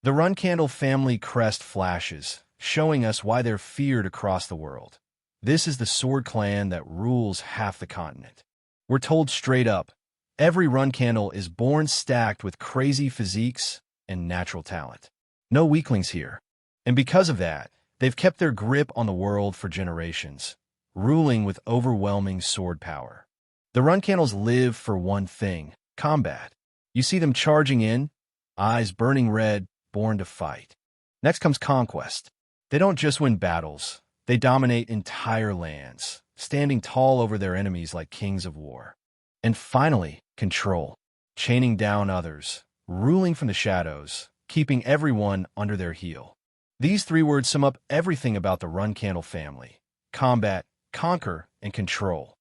The Runcandle family crest flashes, showing us why they're feared across the world. This is the sword clan that rules half the continent. We're told straight up, every Runcandle is born stacked with crazy physiques and natural talent. No weaklings here. And because of that, they've kept their grip on the world for generations, ruling with overwhelming sword power. The Runcandles live for one thing: combat. You see them charging in, eyes burning red, born to fight. Next comes conquest. They don't just win battles, they dominate entire lands, standing tall over their enemies like kings of war. And finally, control. Chaining down others, ruling from the shadows, keeping everyone under their heel. These three words sum up everything about the Runcandle family: combat, conquer, and control.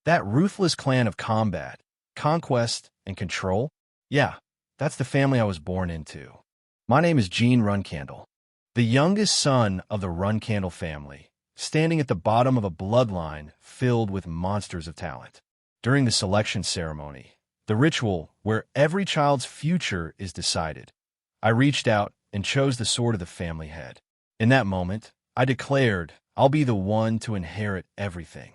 That ruthless clan of combat, conquest, and control? Yeah, that's the family I was born into. My name is Gene Runcandle, the youngest son of the Runcandle family, standing at the bottom of a bloodline filled with monsters of talent. During the selection ceremony, the ritual where every child's future is decided, I reached out and chose the sword of the family head. In that moment, I declared, I'll be the one to inherit everything.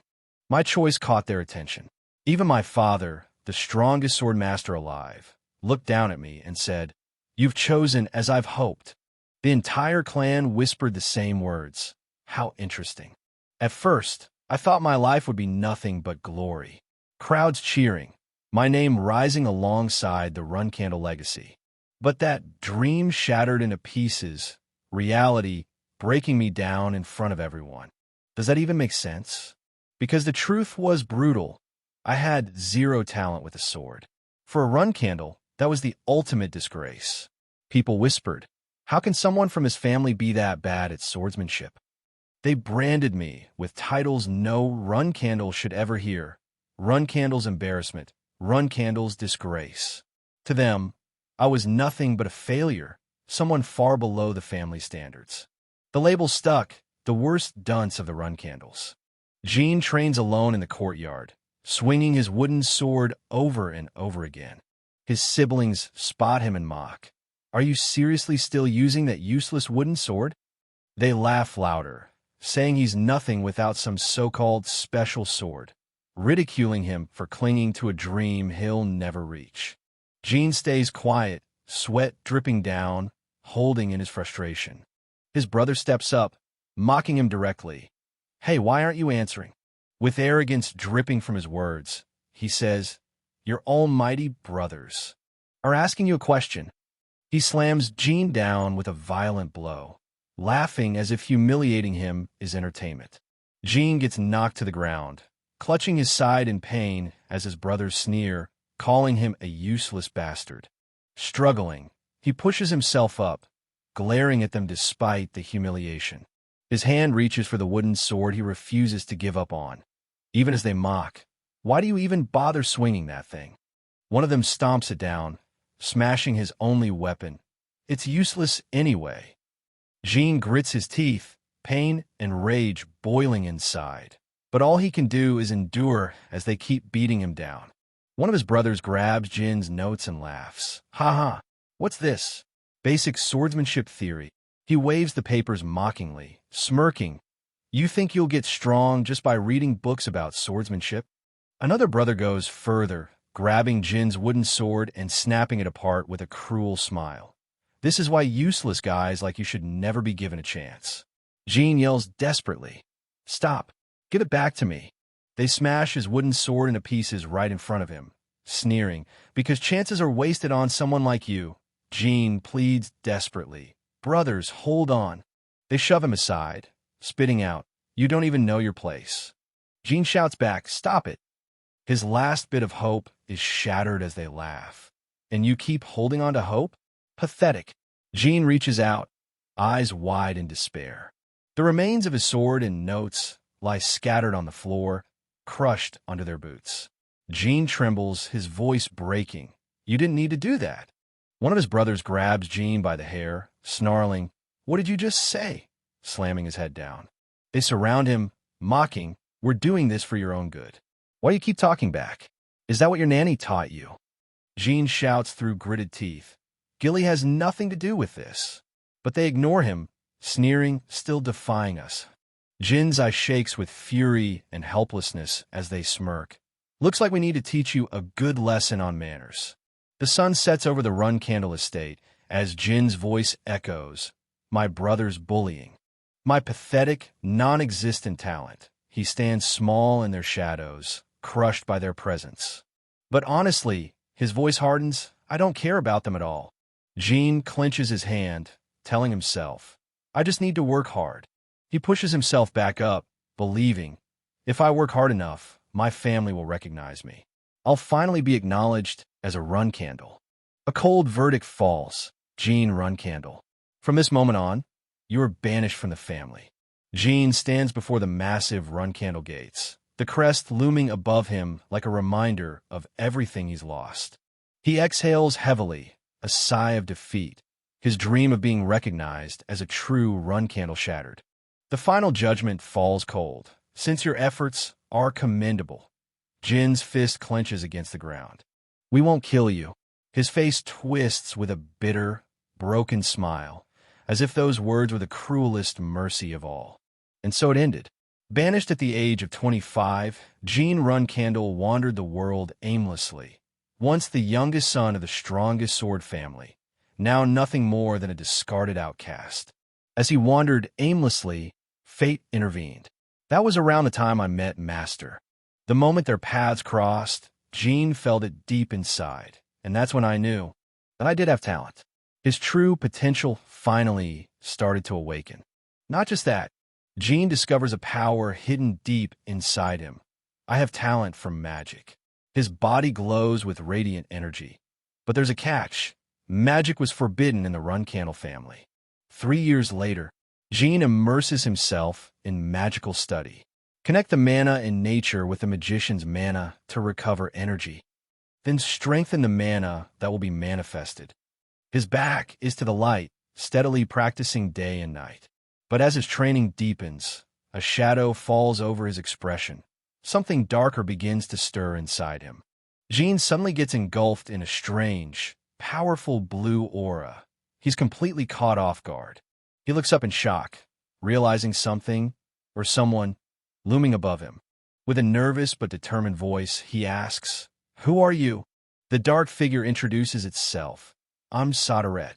My choice caught their attention. Even my father, the strongest swordmaster alive, looked down at me and said, "You've chosen as I've hoped." The entire clan whispered the same words. How interesting. At first, I thought my life would be nothing but glory. Crowds cheering, my name rising alongside the Runcandle legacy. But that dream shattered into pieces, reality breaking me down in front of everyone. Does that even make sense? Because the truth was brutal. I had zero talent with a sword. For a Runcandle, that was the ultimate disgrace. People whispered, how can someone from his family be that bad at swordsmanship? They branded me with titles no Runcandle should ever hear: Runcandle's embarrassment, Runcandle's disgrace. To them, I was nothing but a failure, someone far below the family standards. The label stuck, the worst dunce of the Runcandles. Gene trains alone in the courtyard, swinging his wooden sword over and over again. His siblings spot him and mock. Are you seriously still using that useless wooden sword? They laugh louder, saying he's nothing without some so-called special sword, ridiculing him for clinging to a dream he'll never reach. Gene stays quiet, sweat dripping down, holding in his frustration. His brother steps up, mocking him directly. Hey, why aren't you answering? With arrogance dripping from his words, he says, your almighty brothers are asking you a question. He slams Gene down with a violent blow, laughing as if humiliating him is entertainment. Gene gets knocked to the ground, clutching his side in pain as his brothers sneer, calling him a useless bastard. Struggling, he pushes himself up, glaring at them despite the humiliation. His hand reaches for the wooden sword he refuses to give up on. Even as they mock, why do you even bother swinging that thing? One of them stomps it down, smashing his only weapon. It's useless anyway. Gene grits his teeth, pain and rage boiling inside. But all he can do is endure as they keep beating him down. One of his brothers grabs Jin's notes and laughs. Ha ha, what's this? Basic swordsmanship theory. He waves the papers mockingly, smirking. You think you'll get strong just by reading books about swordsmanship? Another brother goes further, grabbing Jin's wooden sword and snapping it apart with a cruel smile. This is why useless guys like you should never be given a chance. Gene yells desperately, stop, give it back to me. They smash his wooden sword into pieces right in front of him, sneering, because chances are wasted on someone like you. Gene pleads desperately, brothers, hold on. They shove him aside, spitting out, you don't even know your place. Gene shouts back, stop it. His last bit of hope is shattered as they laugh. And you keep holding on to hope? Pathetic. Gene reaches out, eyes wide in despair. The remains of his sword and notes lie scattered on the floor, crushed under their boots. Gene trembles, his voice breaking. You didn't need to do that. One of his brothers grabs Gene by the hair, snarling, what did you just say? Slamming his head down. They surround him, mocking, we're doing this for your own good. Why do you keep talking back? Is that what your nanny taught you? Gene shouts through gritted teeth. Gilly has nothing to do with this. But they ignore him, sneering, still defying us. Jin's eye shakes with fury and helplessness as they smirk. Looks like we need to teach you a good lesson on manners. The sun sets over the Run Candle estate as Jin's voice echoes, my brother's bullying. My pathetic, non-existent talent. He stands small in their shadows, crushed by their presence. But honestly, his voice hardens, I don't care about them at all. Jin clenches his hand, telling himself, I just need to work hard. He pushes himself back up, believing, if I work hard enough, my family will recognize me. I'll finally be acknowledged as a Run Candle. A cold verdict falls, Jin Run Candle. From this moment on, you are banished from the family. Jin stands before the massive Run Candle gates, the crest looming above him like a reminder of everything he's lost. He exhales heavily, a sigh of defeat, his dream of being recognized as a true Run Candle shattered. The final judgment falls cold. Since your efforts are commendable, Jin's fist clenches against the ground. We won't kill you. His face twists with a bitter, broken smile, as if those words were the cruelest mercy of all. And so it ended. Banished at the age of 25, Jin Run Candle wandered the world aimlessly. Once the youngest son of the strongest sword family, now nothing more than a discarded outcast. As he wandered aimlessly, fate intervened. That was around the time I met Master. The moment their paths crossed, Jin felt it deep inside, and that's when I knew that I did have talent. His true potential finally started to awaken. Not just that, Jin discovers a power hidden deep inside him. I have talent from magic. His body glows with radiant energy. But there's a catch. Magic was forbidden in the Run Candle family. 3 years later, Jin immerses himself in magical study. Connect the mana in nature with the magician's mana to recover energy. Then strengthen the mana that will be manifested. His back is to the light, steadily practicing day and night. But as his training deepens, a shadow falls over his expression. Something darker begins to stir inside him. Jin suddenly gets engulfed in a strange, powerful blue aura. He's completely caught off guard. He looks up in shock, realizing something, or someone, looming above him. With a nervous but determined voice, he asks, Who are you? The dark figure introduces itself. I'm Sodaret.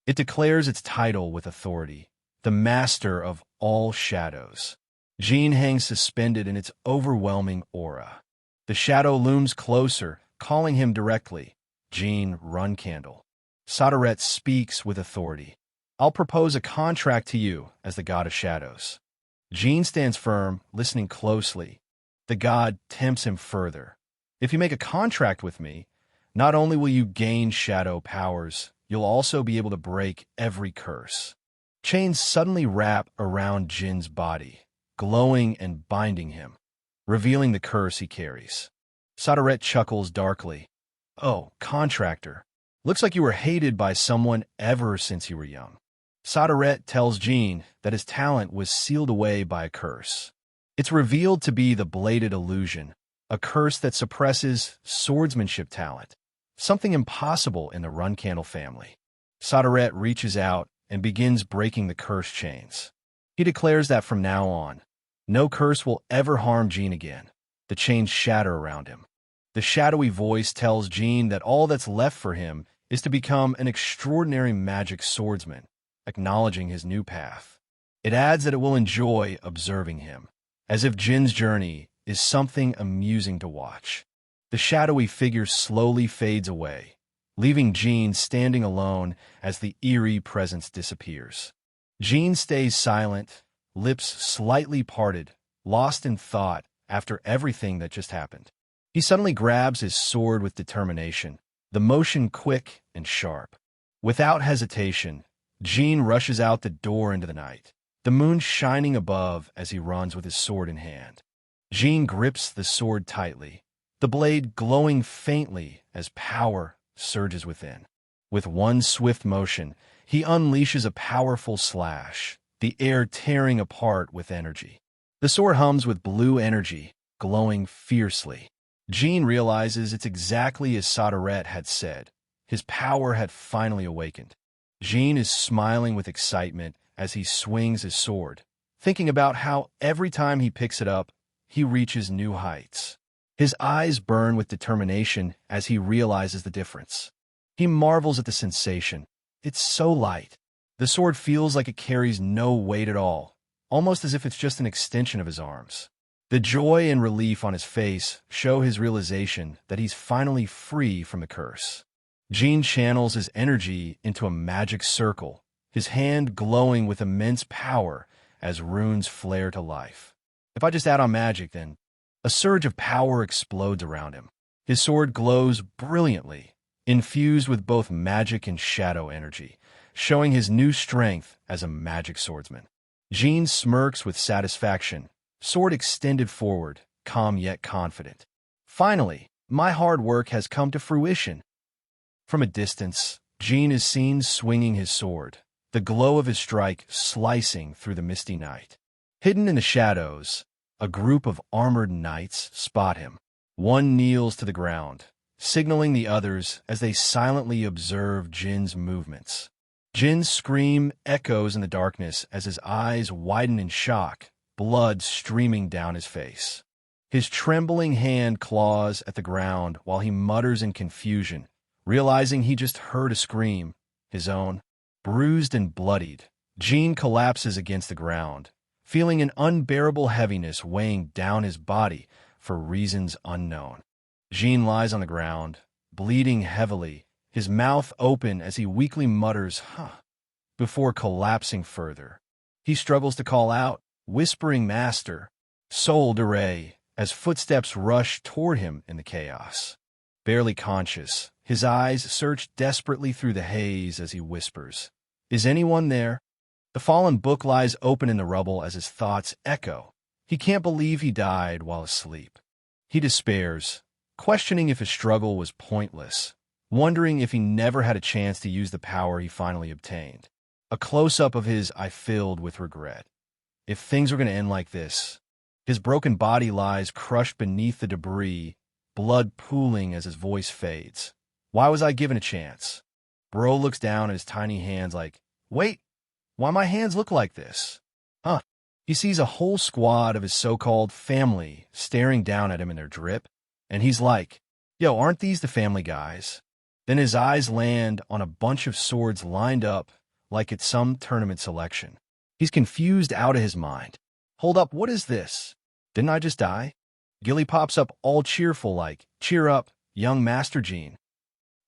It declares its title with authority, the master of all shadows. Jin hangs suspended in its overwhelming aura. The shadow looms closer, calling him directly, Jin Run Candle. Sodaret speaks with authority. I'll propose a contract to you as the god of shadows. Jin stands firm, listening closely. The god tempts him further. If you make a contract with me, not only will you gain shadow powers, you'll also be able to break every curse. Chains suddenly wrap around Jin's body, glowing and binding him, revealing the curse he carries. Sodaret chuckles darkly. Oh, contractor. Looks like you were hated by someone ever since you were young. Sodaret tells Jin that his talent was sealed away by a curse. It's revealed to be the bladed illusion, a curse that suppresses swordsmanship talent, something impossible in the Run Candle family. Sodaret reaches out and begins breaking the curse chains. He declares that from now on, no curse will ever harm Jin again. The chains shatter around him. The shadowy voice tells Jin that all that's left for him is to become an extraordinary magic swordsman, acknowledging his new path. It adds that it will enjoy observing him, as if Jin's journey is something amusing to watch. The shadowy figure slowly fades away, leaving Jin standing alone as the eerie presence disappears. Jin stays silent, lips slightly parted, lost in thought after everything that just happened. He suddenly grabs his sword with determination, the motion quick and sharp. Without hesitation, Jin rushes out the door into the night, the moon shining above as he runs with his sword in hand. Jin grips the sword tightly, the blade glowing faintly as power surges within. With one swift motion, he unleashes a powerful slash, the air tearing apart with energy. The sword hums with blue energy, glowing fiercely. Jin realizes it's exactly as Sodaret had said. His power had finally awakened. Jin is smiling with excitement as he swings his sword, thinking about how every time he picks it up, he reaches new heights. His eyes burn with determination as he realizes the difference. He marvels at the sensation. It's so light. The sword feels like it carries no weight at all, almost as if it's just an extension of his arms. The joy and relief on his face show his realization that he's finally free from the curse. Jin channels his energy into a magic circle, his hand glowing with immense power as runes flare to life. If I just add on magic, then a surge of power explodes around him. His sword glows brilliantly, infused with both magic and shadow energy, showing his new strength as a magic swordsman. Jin smirks with satisfaction, sword extended forward, calm yet confident. Finally, my hard work has come to fruition. From a distance, Jin is seen swinging his sword, the glow of his strike slicing through the misty night. Hidden in the shadows, a group of armored knights spot him. One kneels to the ground, signaling the others as they silently observe Jin's movements. Jin's scream echoes in the darkness as his eyes widen in shock, blood streaming down his face. His trembling hand claws at the ground while he mutters in confusion, realizing he just heard a scream, his own. Bruised and bloodied, Jin collapses against the ground, feeling an unbearable heaviness weighing down his body for reasons unknown. Jin lies on the ground, bleeding heavily, his mouth open as he weakly mutters, before collapsing further. He struggles to call out, whispering master, soul de as footsteps rush toward him in the chaos. Barely conscious, his eyes search desperately through the haze as he whispers, "Is anyone there?" The fallen book lies open in the rubble as his thoughts echo. He can't believe he died while asleep. He despairs, questioning if his struggle was pointless, wondering if he never had a chance to use the power he finally obtained. A close-up of his eye filled with regret. If things were going to end like this, his broken body lies crushed beneath the debris, blood pooling as his voice fades. Why was I given a chance? Bro looks down at his tiny hands like, wait, why my hands look like this? He sees a whole squad of his so-called family staring down at him in their drip, and he's like, yo, aren't these the family guys? Then his eyes land on a bunch of swords lined up like it's some tournament selection. He's confused out of his mind. Hold up, what is this? Didn't I just die? Gilly pops up all cheerful like, cheer up, young Master Jin.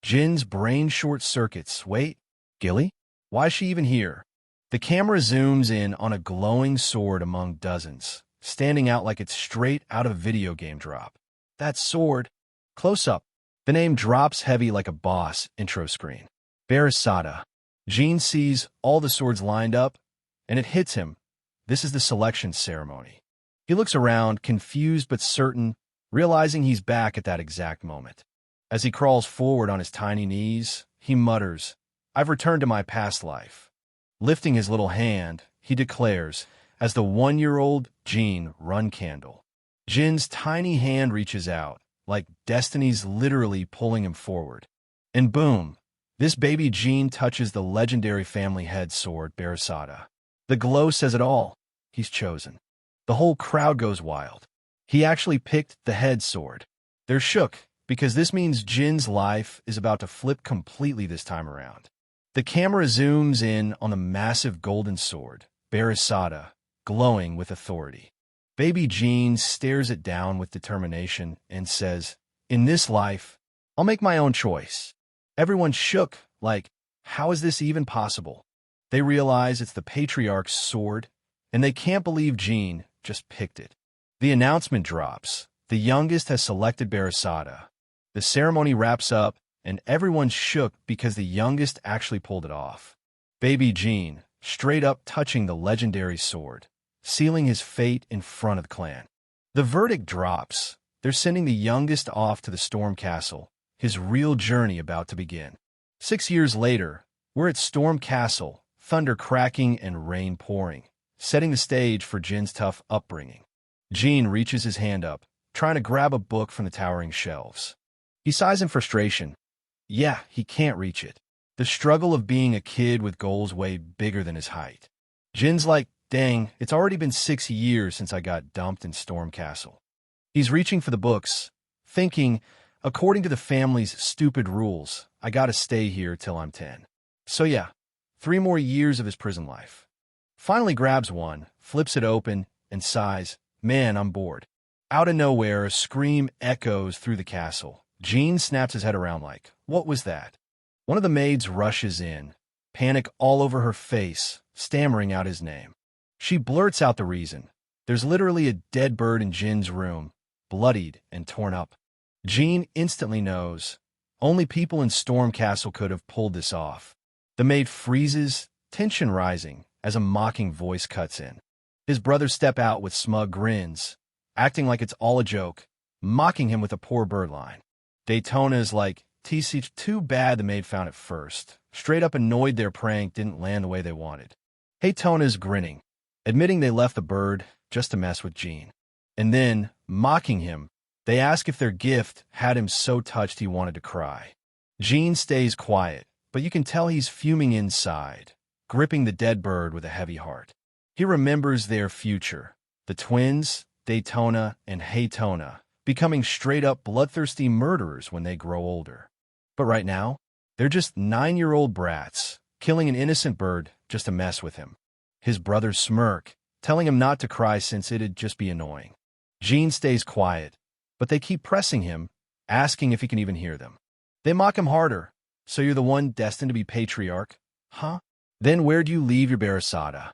Jin's brain short circuits. Wait, Gilly? Why is she even here? The camera zooms in on a glowing sword among dozens, standing out like it's straight out of a video game drop. That sword. Close up. The name drops heavy like a boss intro screen. Barasada. Jin sees all the swords lined up, and it hits him. This is the selection ceremony. He looks around, confused but certain, realizing he's back at that exact moment. As he crawls forward on his tiny knees, he mutters, I've returned to my past life. Lifting his little hand, he declares, as the 1-year-old Jin run candle. Jin's tiny hand reaches out, like destiny's literally pulling him forward. And boom, this baby Jin touches the legendary family head sword, Barasada. The glow says it all. He's chosen. The whole crowd goes wild. He actually picked the head sword. They're shook, because this means Jin's life is about to flip completely this time around. The camera zooms in on the massive golden sword, Barasada, glowing with authority. Baby Jin stares it down with determination and says, in this life, I'll make my own choice. Everyone's shook, like, how is this even possible? They realize it's the patriarch's sword, and they can't believe Jin just picked it. The announcement drops. The youngest has selected Barasada. The ceremony wraps up, and everyone's shook because the youngest actually pulled it off. Baby Jin, straight up touching the legendary sword, sealing his fate in front of the clan. The verdict drops. They're sending the youngest off to the Storm Castle, his real journey about to begin. 6 years later, we're at Storm Castle, thunder cracking and rain pouring, setting the stage for Jin's tough upbringing. Jin reaches his hand up, trying to grab a book from the towering shelves. He sighs in frustration. yeah, he can't reach it. The struggle of being a kid with goals way bigger than his height. Jin's like, dang, it's already been 6 years since I got dumped in Storm Castle. He's reaching for the books, thinking, according to the family's stupid rules, I gotta stay here till I'm 10. So yeah, 3 more years of his prison life. Finally grabs one, flips it open, and sighs, man, I'm bored. Out of nowhere, a scream echoes through the castle. Jin snaps his head around like, what was that? One of the maids rushes in, panic all over her face, stammering out his name. She blurts out the reason. There's literally a dead bird in Jin's room, bloodied and torn up. Jin instantly knows. Only people in Storm Castle could have pulled this off. The maid freezes, tension rising, as a mocking voice cuts in. His brothers step out with smug grins, acting like it's all a joke, mocking him with a poor bird line. Daytona is like, TC, too bad the maid found it first. Straight up annoyed their prank didn't land the way they wanted. Haytona is grinning, admitting they left the bird just to mess with Jin. And then, mocking him, they ask if their gift had him so touched he wanted to cry. Jin stays quiet, but you can tell he's fuming inside, gripping the dead bird with a heavy heart. He remembers their future, the twins, Daytona and Haytona, becoming straight-up bloodthirsty murderers when they grow older. But right now, they're just 9-year-old brats, killing an innocent bird just to mess with him. His brothers smirk, telling him not to cry since it'd just be annoying. Jin stays quiet, but they keep pressing him, asking if he can even hear them. They mock him harder. So you're the one destined to be patriarch? Huh? Then where'd you leave your Barasada?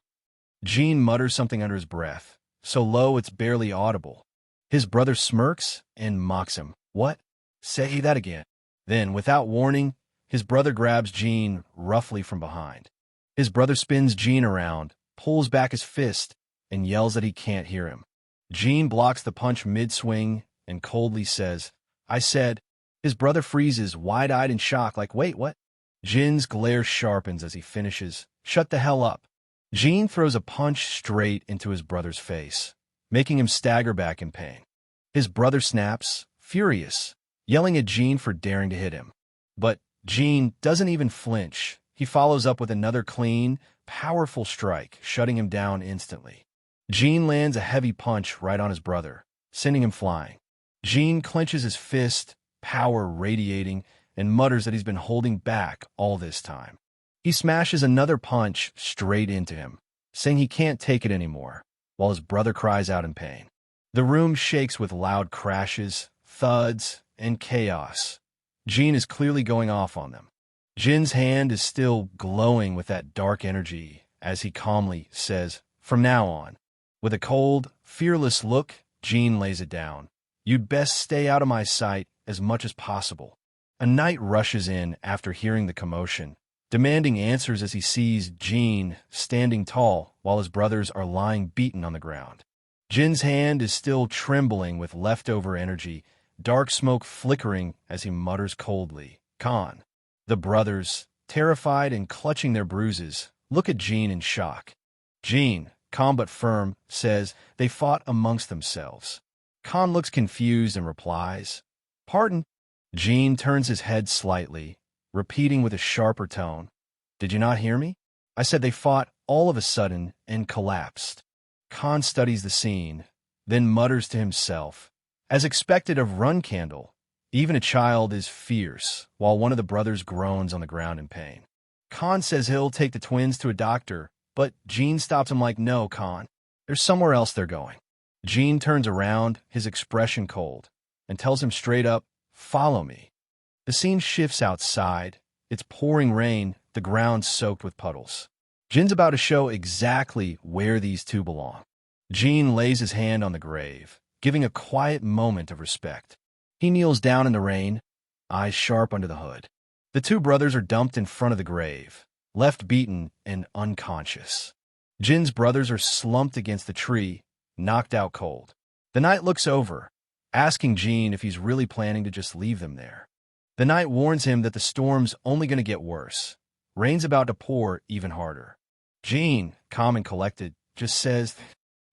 Jin mutters something under his breath, so low it's barely audible. His brother smirks and mocks him. What? Say that again. Then, without warning, his brother grabs Jin roughly from behind. His brother spins Jin around, pulls back his fist, and yells that he can't hear him. Jin blocks the punch mid-swing and coldly says, I said. His brother freezes, wide-eyed in shock, like, wait, what? Jin's glare sharpens as he finishes, shut the hell up. Jin throws a punch straight into his brother's face, making him stagger back in pain. His brother snaps, furious, yelling at Jin for daring to hit him. But Jin doesn't even flinch. He follows up with another clean, powerful strike, shutting him down instantly. Jin lands a heavy punch right on his brother, sending him flying. Jin clenches his fist, power radiating, and mutters that he's been holding back all this time. He smashes another punch straight into him, saying he can't take it anymore, while his brother cries out in pain. The room shakes with loud crashes, thuds, and chaos. Jin is clearly going off on them. Jin's hand is still glowing with that dark energy as he calmly says, from now on. With a cold, fearless look, Jin lays it down. You'd best stay out of my sight as much as possible. A knight rushes in after hearing the commotion, demanding answers as he sees Jin standing tall while his brothers are lying beaten on the ground. Jin's hand is still trembling with leftover energy, dark smoke flickering as he mutters coldly, Khan. The brothers, terrified and clutching their bruises, look at Jin in shock. Jin, calm but firm, says they fought amongst themselves. Khan looks confused and replies, Pardon? Jin turns his head slightly, repeating with a sharper tone, Did you not hear me? I said they fought all of a sudden and collapsed. Khan studies the scene, then mutters to himself, As expected of Run Candle, even a child is fierce, while one of the brothers groans on the ground in pain. Khan says he'll take the twins to a doctor, but Jin stops him like, No, Khan, there's somewhere else they're going. Jin turns around, his expression cold, and tells him straight up, Follow me. The scene shifts outside. It's pouring rain, the ground soaked with puddles. Jin's about to show exactly where these two belong. Jin lays his hand on the grave, giving a quiet moment of respect. He kneels down in the rain, eyes sharp under the hood. The two brothers are dumped in front of the grave, left beaten and unconscious. Jin's brothers are slumped against the tree, knocked out cold. The knight looks over, asking Jin if he's really planning to just leave them there. The knight warns him that the storm's only going to get worse. Rain's about to pour even harder. Jin, calm and collected, just says,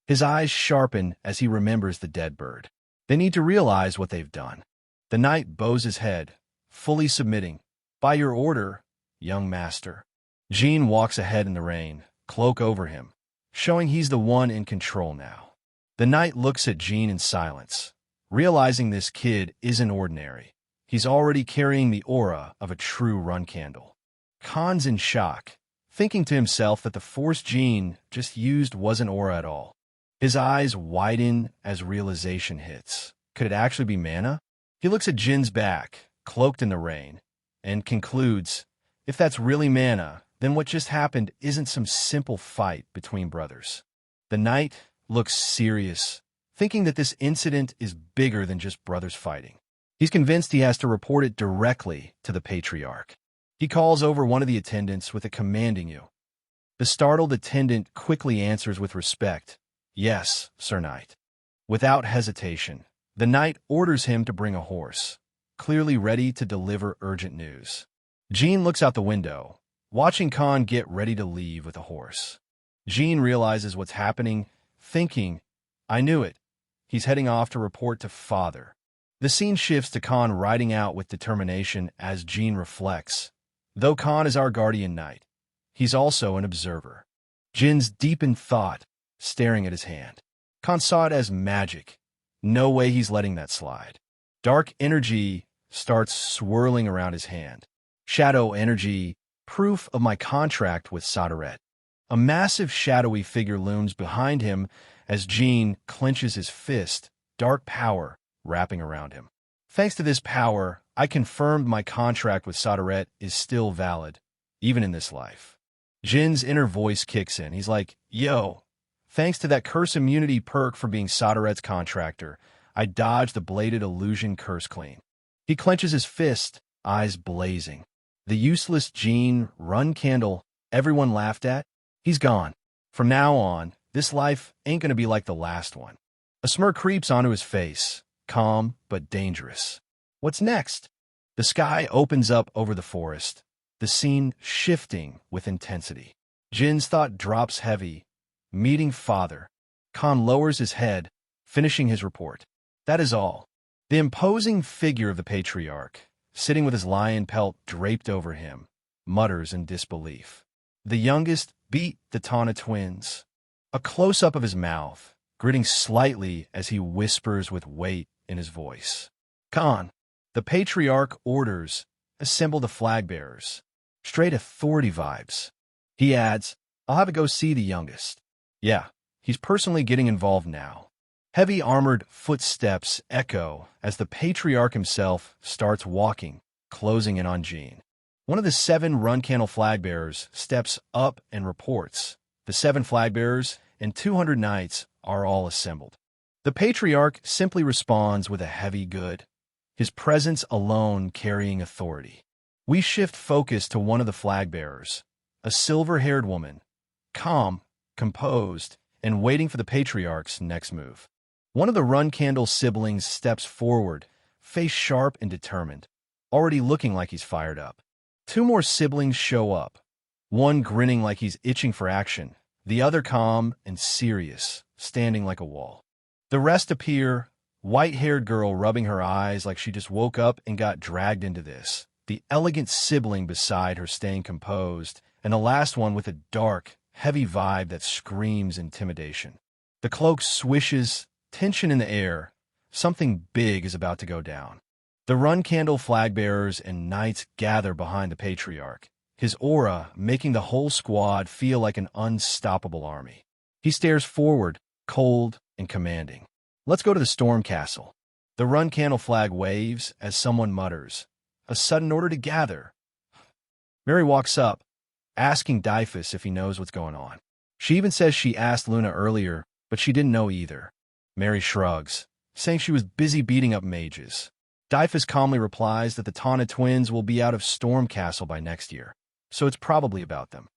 his eyes sharpen as he remembers the dead bird. They need to realize what they've done. The knight bows his head, fully submitting, By your order, young master. Jean walks ahead in the rain, cloak over him, showing he's the one in control now. The knight looks at Jean in silence, realizing this kid isn't ordinary. He's already carrying the aura of a true run candle. Khan's in shock, thinking to himself that the force Jean just used wasn't aura at all. His eyes widen as realization hits. Could it actually be mana? He looks at Jin's back, cloaked in the rain, and concludes, if that's really mana, then what just happened isn't some simple fight between brothers. The knight looks serious, thinking that this incident is bigger than just brothers fighting. He's convinced he has to report it directly to the patriarch. He calls over one of the attendants with a commanding you. The startled attendant quickly answers with respect, yes, Sir Knight. Without hesitation, the knight orders him to bring a horse, clearly ready to deliver urgent news. Jean looks out the window, watching Khan get ready to leave with a horse. Jean realizes what's happening, thinking, I knew it. He's heading off to report to father. The scene shifts to Khan riding out with determination as Jean reflects. Though Khan is our guardian knight, he's also an observer. Jin's deep in thought, staring at his hand. Khan saw it as magic. No way he's letting that slide. Dark energy starts swirling around his hand. Shadow energy, proof of my contract with Sadaret. A massive shadowy figure looms behind him as Jean clenches his fist, dark power wrapping around him. Thanks to this power, I confirmed my contract with Sadaret is still valid, even in this life. Jin's inner voice kicks in. He's like, yo, thanks to that curse immunity perk for being Sadaret's contractor, I dodged the bladed illusion curse clean. He clenches his fist, eyes blazing. The useless Jean run candle everyone laughed at, he's gone. From now on, this life ain't gonna be like the last one. A smirk creeps onto his face, calm but dangerous. What's next? The sky opens up over the forest, the scene shifting with intensity. Jin's thought drops heavy, meeting father. Khan lowers his head, finishing his report. That is all. The imposing figure of the patriarch, sitting with his lion pelt draped over him, mutters in disbelief. The youngest beat the Tana twins. A close-up of his mouth, gritting slightly as he whispers with weight in his voice. Khan, the patriarch orders, assemble the flag bearers. Straight authority vibes. He adds, I'll have to go see the youngest. Yeah, he's personally getting involved now. Heavy armored footsteps echo as the patriarch himself starts walking, closing in on Jean. One of the 7 run candle flag bearers steps up and reports. The 7 flag bearers and 200 knights are all assembled. The patriarch simply responds with a heavy good, his presence alone carrying authority. We shift focus to one of the flag bearers, a silver-haired woman, calm, composed, and waiting for the patriarch's next move. One of the run candle siblings steps forward, face sharp and determined, already looking like he's fired up. 2 more siblings show up, one grinning like he's itching for action, the other calm and serious, standing like a wall. The rest appear, white-haired girl rubbing her eyes like she just woke up and got dragged into this, the elegant sibling beside her staying composed, and the last one with a dark, heavy vibe that screams intimidation. The cloak swishes, tension in the air. Something big is about to go down. The run candle flag bearers and knights gather behind the patriarch, his aura making the whole squad feel like an unstoppable army. He stares forward, cold and commanding. Let's go to the storm castle. The run candle flag waves as someone mutters, a sudden order to gather. Mary walks up, asking Dyphus if he knows what's going on. She even says she asked Luna earlier, but she didn't know either. Mary shrugs, saying she was busy beating up mages. Dyphus calmly replies that the Tana twins will be out of Storm Castle by next year, so it's probably about them.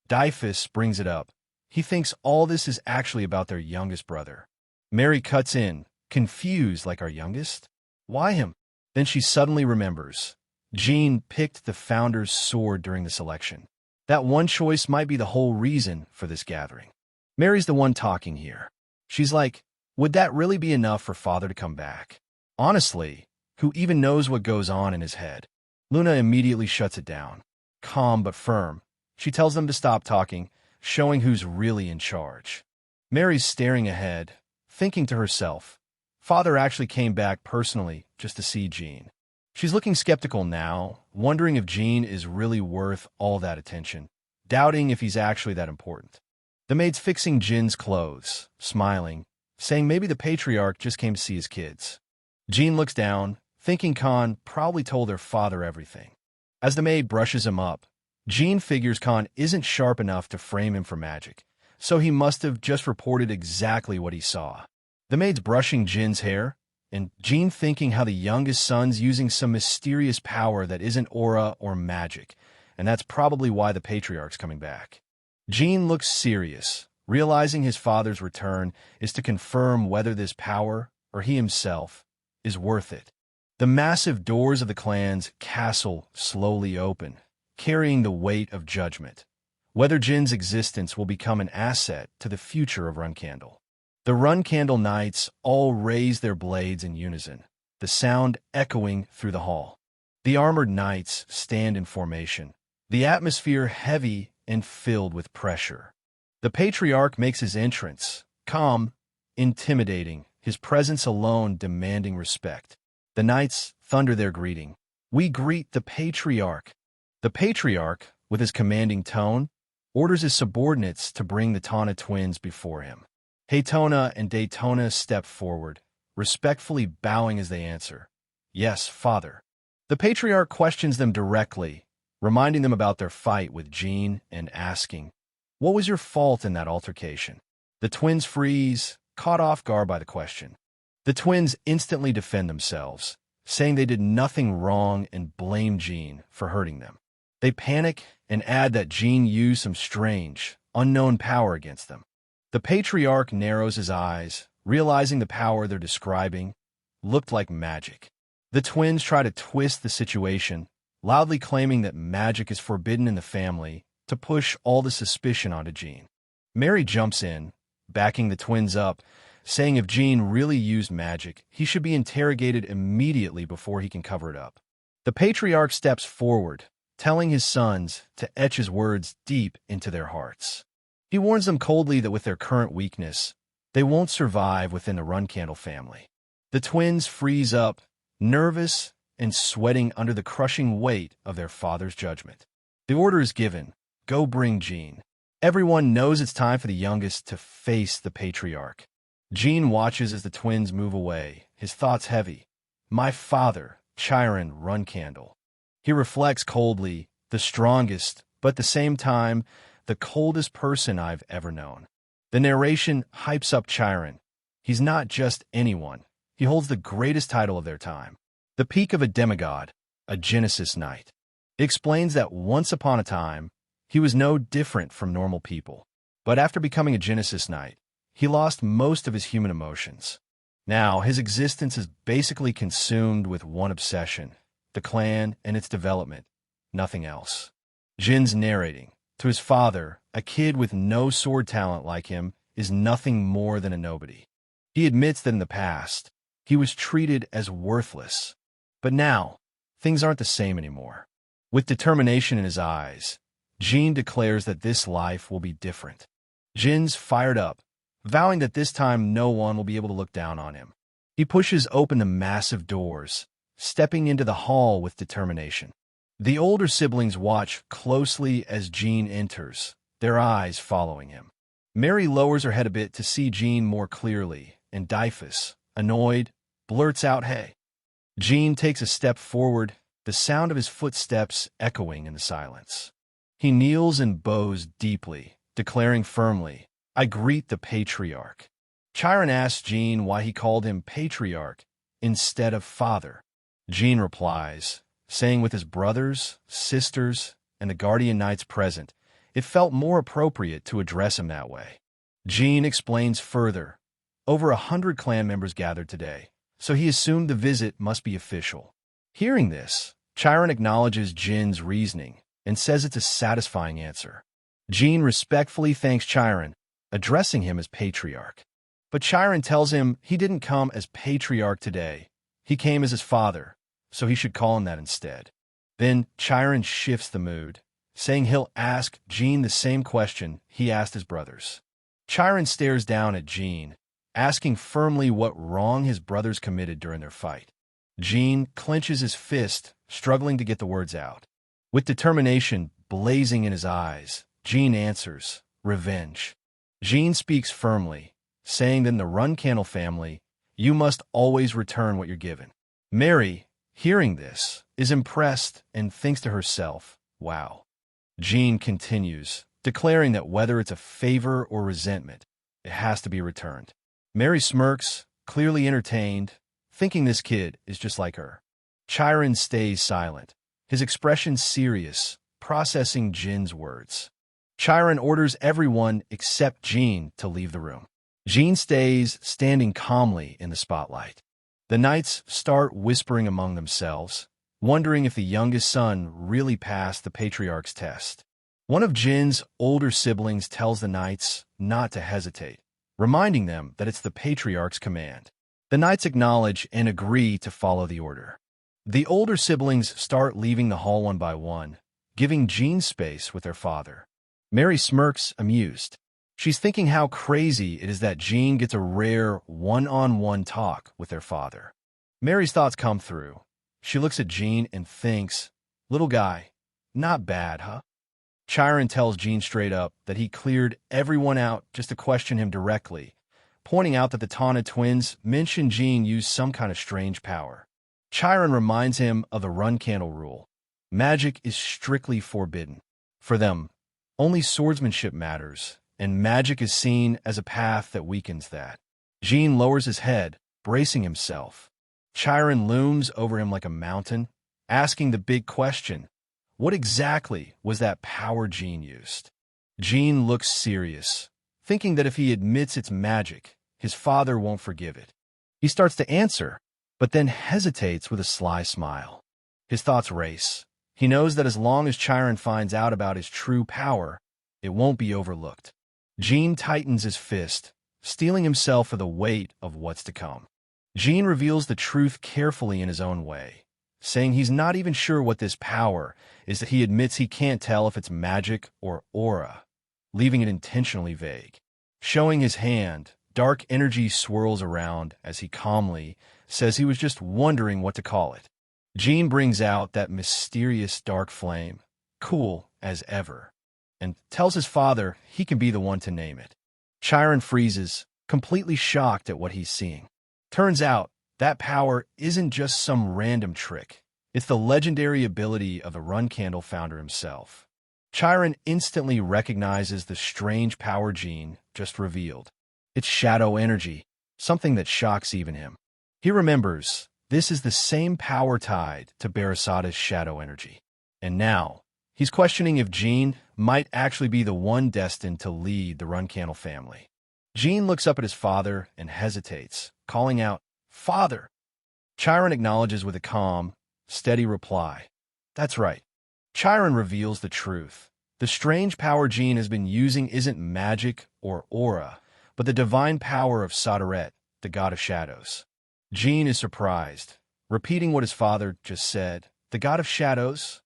Dyphus brings it up. He thinks all this is actually about their youngest brother. Mary cuts in, confused like our youngest? Why him? Then she suddenly remembers. Jean picked the founder's sword during the selection. That one choice might be the whole reason for this gathering. Mary's the one talking here. She's like, would that really be enough for father to come back? Honestly, who even knows what goes on in his head? Luna immediately shuts it down. Calm but firm, she tells them to stop talking, showing who's really in charge. Mary's staring ahead, thinking to herself, Father actually came back personally just to see Jean. She's looking skeptical now, wondering if Jean is really worth all that attention, doubting if he's actually that important. The maid's fixing Jin's clothes, smiling, saying maybe the patriarch just came to see his kids. Jean looks down, thinking Khan probably told her father everything. As the maid brushes him up, Jean figures Khan isn't sharp enough to frame him for magic, so he must have just reported exactly what he saw. The maid's brushing Jin's hair, and Jean thinking how the youngest son's using some mysterious power that isn't aura or magic, and that's probably why the patriarch's coming back. Jean looks serious, realizing his father's return is to confirm whether this power, or he himself, is worth it. The massive doors of the clan's castle slowly open, carrying the weight of judgment. Whether Jin's existence will become an asset to the future of Runcandle. The Runcandle Knights all raise their blades in unison, the sound echoing through the hall. The armored knights stand in formation, the atmosphere heavy and filled with pressure. The patriarch makes his entrance, calm, intimidating, his presence alone demanding respect. The knights thunder their greeting. We greet the patriarch. The patriarch, with his commanding tone, orders his subordinates to bring the Tana twins before him. Haytona and Daytona step forward, respectfully bowing as they answer, Yes, Father. The patriarch questions them directly, reminding them about their fight with Jean and asking, What was your fault in that altercation? The twins freeze, caught off guard by the question. The twins instantly defend themselves, saying they did nothing wrong and blame Jean for hurting them. They panic and add that Jean used some strange, unknown power against them. The patriarch narrows his eyes, realizing the power they're describing looked like magic. The twins try to twist the situation, loudly claiming that magic is forbidden in the family, to push all the suspicion onto Jean. Mary jumps in, backing the twins up, saying if Jean really used magic, he should be interrogated immediately before he can cover it up. The patriarch steps forward, telling his sons to etch his words deep into their hearts. He warns them coldly that with their current weakness, they won't survive within the Runcandle family. The twins freeze up, nervous and sweating under the crushing weight of their father's judgment. The order is given, go bring Jean. Everyone knows it's time for the youngest to face the patriarch. Jean watches as the twins move away, his thoughts heavy. My father, Chiron Runcandle. He reflects coldly, the strongest, but at the same time, the coldest person I've ever known. The narration hypes up Chiron. He's not just anyone. He holds the greatest title of their time. The peak of a demigod, a Genesis Knight. It explains that once upon a time, he was no different from normal people. But after becoming a Genesis Knight, he lost most of his human emotions. Now, his existence is basically consumed with one obsession, the clan and its development, nothing else. Jin's narrating. To his father, a kid with no sword talent like him is nothing more than a nobody. He admits that in the past, he was treated as worthless. But now, things aren't the same anymore. With determination in his eyes, Jean declares that this life will be different. Jin's fired up, vowing that this time no one will be able to look down on him. He pushes open the massive doors, stepping into the hall with determination. The older siblings watch closely as Jean enters, their eyes following him. Mary lowers her head a bit to see Jean more clearly, and Dyphus, annoyed, blurts out, Hey. Jean takes a step forward, the sound of his footsteps echoing in the silence. He kneels and bows deeply, declaring firmly, I greet the patriarch. Chiron asks Jean why he called him patriarch instead of father. Jean replies, saying with his brothers, sisters, and the guardian knights present, it felt more appropriate to address him that way. Jean explains further. Over 100 clan members gathered today, so he assumed the visit must be official. Hearing this, Chiron acknowledges Jin's reasoning and says it's a satisfying answer. Jean respectfully thanks Chiron, addressing him as patriarch. But Chiron tells him he didn't come as patriarch today. He came as his father, so he should call him that instead. Then Chiron shifts the mood, saying he'll ask Jean the same question he asked his brothers. Chiron stares down at Jean, asking firmly what wrong his brothers committed during their fight. Jean clenches his fist, struggling to get the words out. With determination blazing in his eyes, Jean answers, "Revenge." Jean speaks firmly, saying that in the Runcandle family, you must always return what you're given. Mary, hearing this, is impressed and thinks to herself, "Wow." Jean continues, declaring that whether it's a favor or resentment, it has to be returned. Mary smirks, clearly entertained, thinking this kid is just like her. Chiron stays silent, his expression serious, processing Jin's words. Chiron orders everyone except Jean to leave the room. Jean stays standing calmly in the spotlight. The knights start whispering among themselves, wondering if the youngest son really passed the patriarch's test. One of Jin's older siblings tells the knights not to hesitate, reminding them that it's the patriarch's command. The knights acknowledge and agree to follow the order. The older siblings start leaving the hall one by one, giving Jean space with their father. Mary smirks, amused. She's thinking how crazy it is that Jean gets a rare one-on-one talk with their father. Mary's thoughts come through. She looks at Jean and thinks, "Little guy, not bad, huh?" Chiron tells Jean straight up that he cleared everyone out just to question him directly, pointing out that the Tana twins mentioned Jean used some kind of strange power. Chiron reminds him of the Runcandle rule. Magic is strictly forbidden. For them, only swordsmanship matters, and magic is seen as a path that weakens that. Jean lowers his head, bracing himself. Chiron looms over him like a mountain, asking the big question, what exactly was that power Jean used? Jean looks serious, thinking that if he admits it's magic, his father won't forgive it. He starts to answer, but then hesitates with a sly smile. His thoughts race. He knows that as long as Chiron finds out about his true power, it won't be overlooked. Jean tightens his fist, steeling himself for the weight of what's to come. Jean reveals the truth carefully in his own way, saying he's not even sure what this power is, that he admits he can't tell if it's magic or aura, leaving it intentionally vague. Showing his hand, dark energy swirls around as he calmly says he was just wondering what to call it. Jean brings out that mysterious dark flame, cool as ever, and tells his father he can be the one to name it. Chiron freezes, completely shocked at what he's seeing. Turns out, that power isn't just some random trick. It's the legendary ability of the Runcandle founder himself. Chiron instantly recognizes the strange power Jean just revealed. It's shadow energy, something that shocks even him. He remembers this is the same power tied to Barasata's shadow energy. And now, he's questioning if Jean might actually be the one destined to lead the Runcandle family. Jean looks up at his father and hesitates, calling out, "Father!" Chiron acknowledges with a calm, steady reply. That's right. Chiron reveals the truth. The strange power Jean has been using isn't magic or aura, but the divine power of Sadaret, the god of shadows. Jean is surprised, repeating what his father just said. The god of shadows?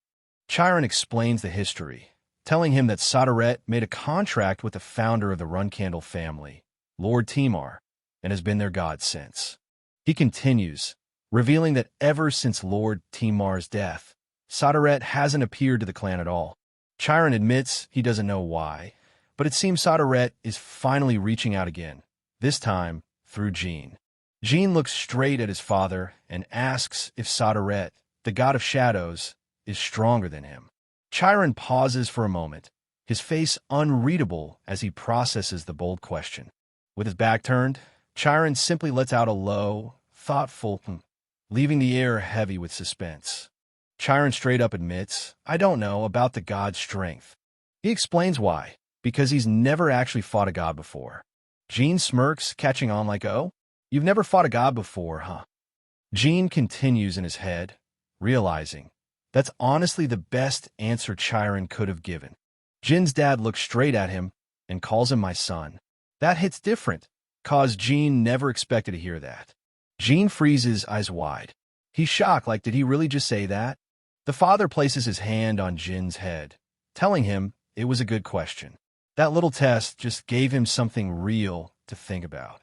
Chiron explains the history, telling him that Sadaret made a contract with the founder of the Runcandle family, Lord Timar, and has been their god since. He continues, revealing that ever since Lord Timar's death, Sadaret hasn't appeared to the clan at all. Chiron admits he doesn't know why, but it seems Sadaret is finally reaching out again, this time through Jean. Jean looks straight at his father and asks if Sadaret, the god of shadows, is stronger than him. Chiron pauses for a moment, his face unreadable as he processes the bold question. With his back turned, Chiron simply lets out a low, thoughtful leaving the air heavy with suspense. Chiron straight up admits, I don't know about the god's strength. He explains why, because he's never actually fought a god before. Jean smirks, catching on like, oh, you've never fought a god before, huh? Jean continues in his head, realizing that's honestly the best answer Chiron could have given. Jin's dad looks straight at him and calls him my son. That hits different, cause Jean never expected to hear that. Jean freezes, eyes wide. He's shocked, like, did he really just say that? The father places his hand on Jin's head, telling him it was a good question. That little test just gave him something real to think about.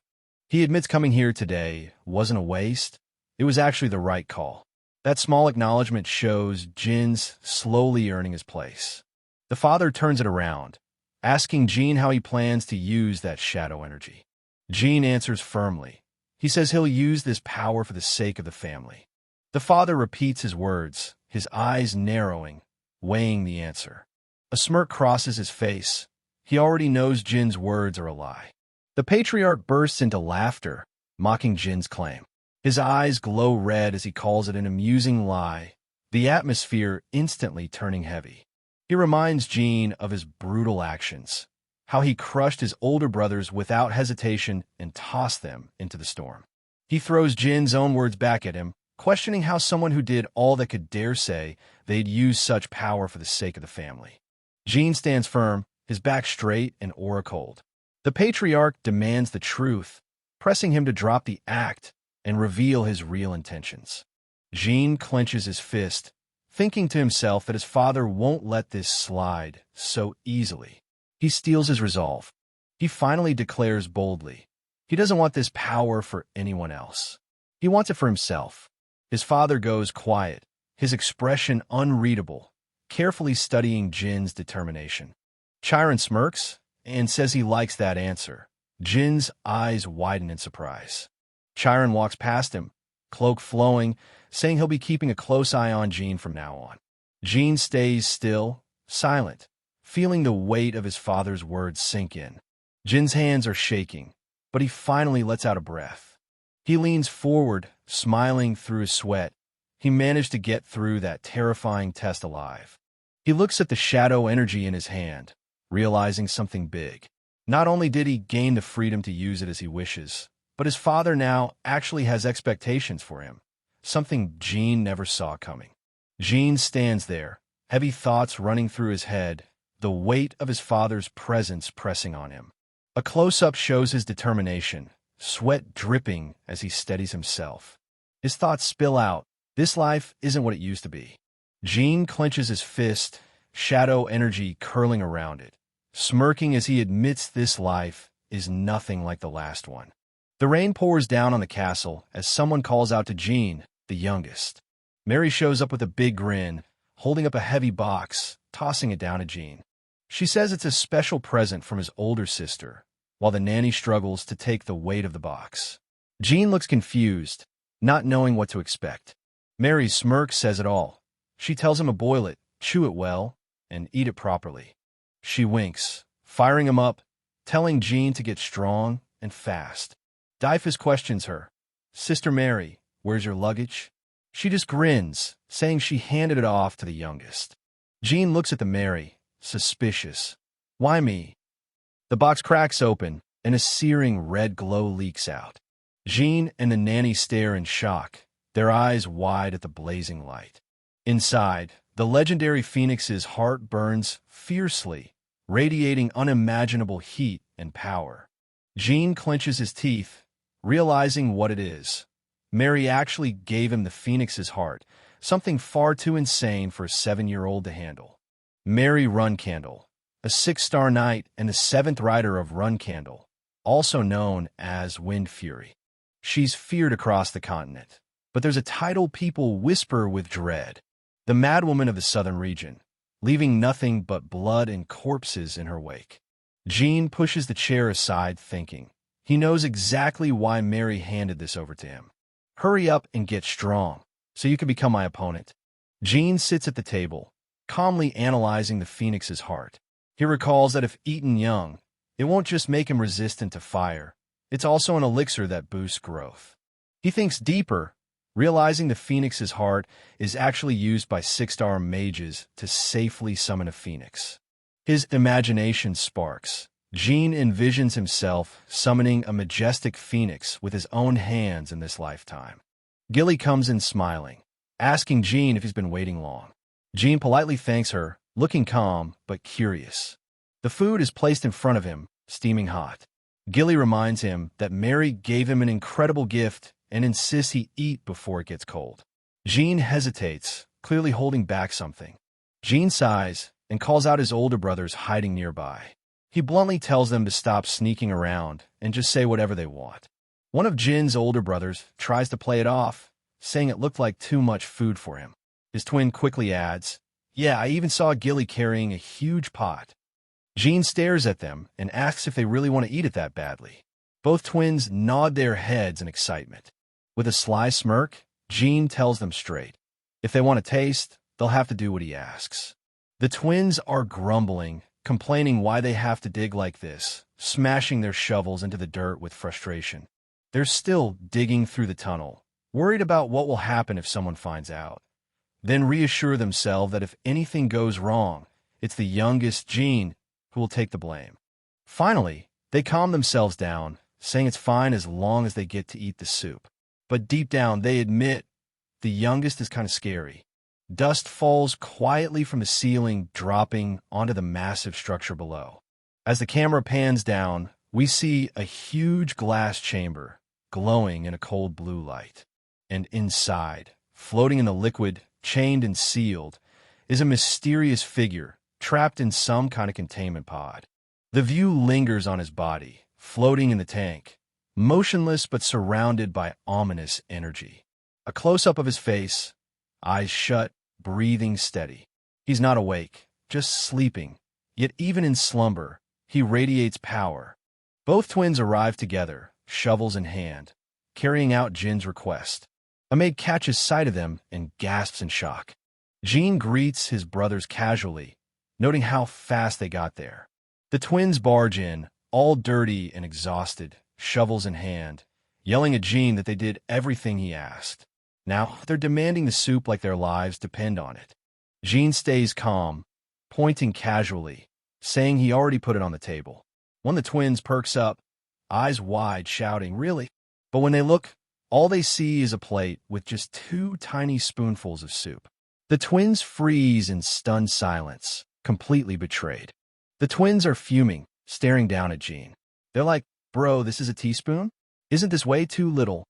He admits coming here today wasn't a waste. It was actually the right call. That small acknowledgement shows Jin's slowly earning his place. The father turns it around, asking Jin how he plans to use that shadow energy. Jin answers firmly. He says he'll use this power for the sake of the family. The father repeats his words, his eyes narrowing, weighing the answer. A smirk crosses his face. He already knows Jin's words are a lie. The patriarch bursts into laughter, mocking Jin's claim. His eyes glow red as he calls it an amusing lie, the atmosphere instantly turning heavy. He reminds Jin of his brutal actions, how he crushed his older brothers without hesitation and tossed them into the storm. He throws Jin's own words back at him, questioning how someone who did all that could dare say they'd use such power for the sake of the family. Jin stands firm, his back straight and aura cold. The patriarch demands the truth, pressing him to drop the act and reveal his real intentions. Jin clenches his fist, thinking to himself that his father won't let this slide so easily. He steels his resolve. He finally declares boldly, he doesn't want this power for anyone else. He wants it for himself. His father goes quiet, his expression unreadable, carefully studying Jin's determination. Chiron smirks and says he likes that answer. Jin's eyes widen in surprise. Chiron walks past him, cloak flowing, saying he'll be keeping a close eye on Jin from now on. Jin stays still, silent, feeling the weight of his father's words sink in. Jin's hands are shaking, but he finally lets out a breath. He leans forward, smiling through his sweat. He managed to get through that terrifying test alive. He looks at the shadow energy in his hand, realizing something big. Not only did he gain the freedom to use it as he wishes, but his father now actually has expectations for him, something Jin never saw coming. Jin stands there, heavy thoughts running through his head, the weight of his father's presence pressing on him. A close-up shows his determination, sweat dripping as he steadies himself. His thoughts spill out. This life isn't what it used to be. Jin clenches his fist, shadow energy curling around it, smirking as he admits this life is nothing like the last one. The rain pours down on the castle as someone calls out to Jin, the youngest. Mary shows up with a big grin, holding up a heavy box, tossing it down to Jin. She says it's a special present from his older sister, while the nanny struggles to take the weight of the box. Jin looks confused, not knowing what to expect. Mary's smirk says it all. She tells him to boil it, chew it well, and eat it properly. She winks, firing him up, telling Jin to get strong and fast. Dyphus questions her. Sister Mary, where's your luggage? She just grins, saying she handed it off to the youngest. Jin looks at the Mary, suspicious. Why me? The box cracks open, and a searing red glow leaks out. Jin and the nanny stare in shock, their eyes wide at the blazing light. Inside, the legendary phoenix's heart burns fiercely, radiating unimaginable heat and power. Jin clenches his teeth, realizing what it is. Mary actually gave him the phoenix's heart, something far too insane for a 7-year-old to handle. Mary Runcandle, a 6-star knight and the 7th rider of Runcandle, also known as Wind Fury. She's feared across the continent, but there's a title people whisper with dread. The madwoman of the southern region, leaving nothing but blood and corpses in her wake. Jin pushes the chair aside, thinking. He knows exactly why Mary handed this over to him. Hurry up and get strong, so you can become my opponent. Jin sits at the table, calmly analyzing the phoenix's heart. He recalls that if eaten young, it won't just make him resistant to fire, it's also an elixir that boosts growth. He thinks deeper, realizing the phoenix's heart is actually used by 6-star mages to safely summon a phoenix. His imagination sparks. Jin envisions himself summoning a majestic phoenix with his own hands in this lifetime. Gilly comes in smiling, asking Jin if he's been waiting long. Jin politely thanks her, looking calm but curious. The food is placed in front of him, steaming hot. Gilly reminds him that Mary gave him an incredible gift and insists he eat before it gets cold. Jin hesitates, clearly holding back something. Jin sighs and calls out his older brothers hiding nearby. He bluntly tells them to stop sneaking around and just say whatever they want. One of Jin's older brothers tries to play it off, saying it looked like too much food for him. His twin quickly adds, "Yeah, I even saw Gilly carrying a huge pot." Jin stares at them and asks if they really want to eat it that badly. Both twins nod their heads in excitement. With a sly smirk, Jin tells them straight. If they want to taste, they'll have to do what he asks. The twins are grumbling, complaining why they have to dig like this, smashing their shovels into the dirt with frustration. They're still digging through the tunnel, worried about what will happen if someone finds out. Then reassure themselves that if anything goes wrong, it's the youngest Jin who will take the blame. Finally, they calm themselves down, saying it's fine as long as they get to eat the soup. But deep down, they admit the youngest is kind of scary. Dust falls quietly from the ceiling, dropping onto the massive structure below. As the camera pans down, we see a huge glass chamber glowing in a cold blue light. And inside, floating in the liquid, chained and sealed, is a mysterious figure trapped in some kind of containment pod. The view lingers on his body, floating in the tank, motionless but surrounded by ominous energy. A close-up of his face, eyes shut, breathing steady. He's not awake, just sleeping, yet even in slumber, he radiates power. Both twins arrive together, shovels in hand, carrying out Jin's request. A maid catches sight of them and gasps in shock. Jin greets his brothers casually, noting how fast they got there. The twins barge in, all dirty and exhausted, shovels in hand, yelling at Jin that they did everything he asked. Now, they're demanding the soup like their lives depend on it. Jin stays calm, pointing casually, saying he already put it on the table. One of the twins perks up, eyes wide, shouting, "Really?" But when they look, all they see is a plate with just 2 tiny spoonfuls of soup. The twins freeze in stunned silence, completely betrayed. The twins are fuming, staring down at Jin. They're like, "Bro, this is a teaspoon? Isn't this way too little?"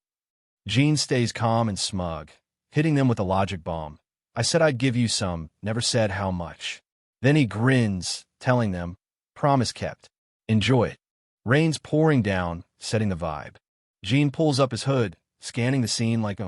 Jin stays calm and smug, hitting them with a logic bomb. "I said I'd give you some, never said how much." Then he grins, telling them, "Promise kept. Enjoy it." Rain's pouring down, setting the vibe. Jin pulls up his hood, scanning the scene like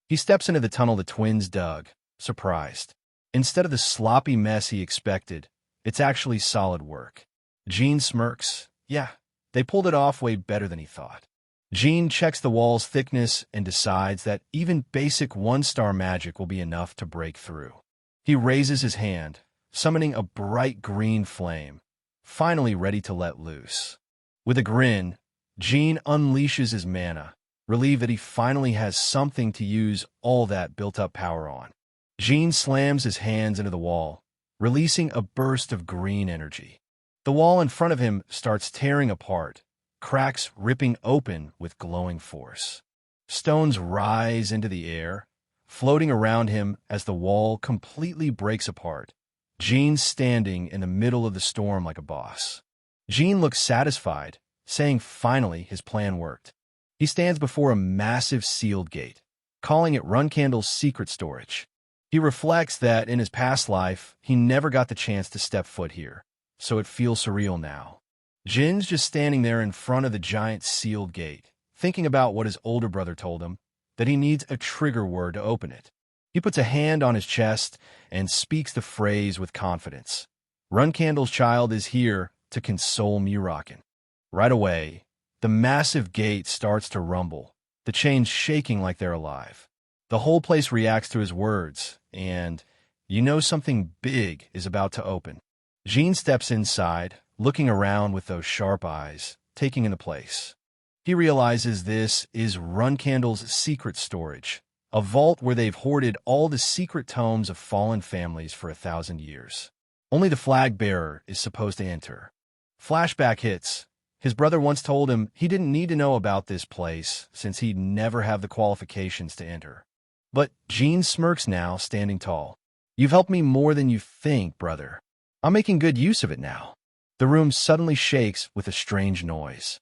He steps into the tunnel the twins dug, surprised. Instead of the sloppy mess he expected, it's actually solid work. Jin smirks. Yeah, they pulled it off way better than he thought. Jin checks the wall's thickness and decides that even basic 1-star magic will be enough to break through. He raises his hand, summoning a bright green flame, finally ready to let loose. With a grin, Jin unleashes his mana, relieved that he finally has something to use all that built-up power on. Jin slams his hands into the wall, releasing a burst of green energy. The wall in front of him starts tearing apart, cracks ripping open with glowing force. Stones rise into the air, floating around him as the wall completely breaks apart. Jin standing in the middle of the storm like a boss. Jin looks satisfied, saying finally his plan worked. He stands before a massive sealed gate, calling it Runcandle's secret storage. He reflects that in his past life, he never got the chance to step foot here, so it feels surreal now. Jin's just standing there in front of the giant sealed gate, thinking about what his older brother told him, that he needs a trigger word to open it. He puts a hand on his chest and speaks the phrase with confidence. Runcandle's child is here to console Murakin. Right away, the massive gate starts to rumble, the chains shaking like they're alive. The whole place reacts to his words, and you know something big is about to open. Jin steps inside, looking around with those sharp eyes, taking in the place. He realizes this is Runcandle's secret storage, a vault where they've hoarded all the secret tomes of fallen families for 1,000 years. Only the flag bearer is supposed to enter. Flashback hits. His brother once told him he didn't need to know about this place since he'd never have the qualifications to enter. But Jin smirks now, standing tall. "You've helped me more than you think, brother. I'm making good use of it now." The room suddenly shakes with a strange noise.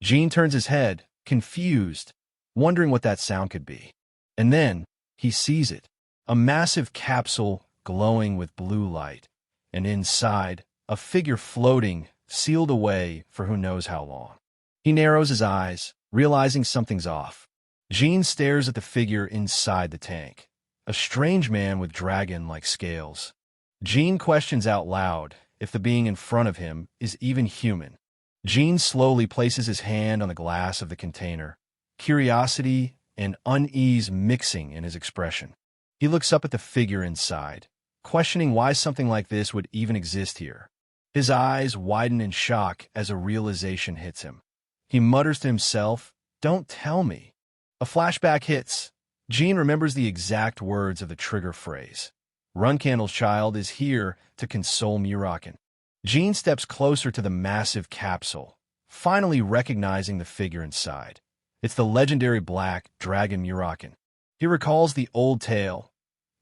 Jin turns his head, confused, wondering what that sound could be. And then he sees it. A massive capsule glowing with blue light, and inside, a figure floating, sealed away for who knows how long. He narrows his eyes, realizing something's off. Jean stares at the figure inside the tank, a strange man with dragon-like scales. Jean questions out loud if the being in front of him is even human. Jean slowly places his hand on the glass of the container, curiosity and unease mixing in his expression. He looks up at the figure inside, questioning why something like this would even exist here. His eyes widen in shock as a realization hits him. He mutters to himself, "Don't tell me." A flashback hits. Jean remembers the exact words of the trigger phrase. Runcandle's child is here to console Murakin. Jean steps closer to the massive capsule, finally recognizing the figure inside. It's the legendary black dragon Murakin. He recalls the old tale.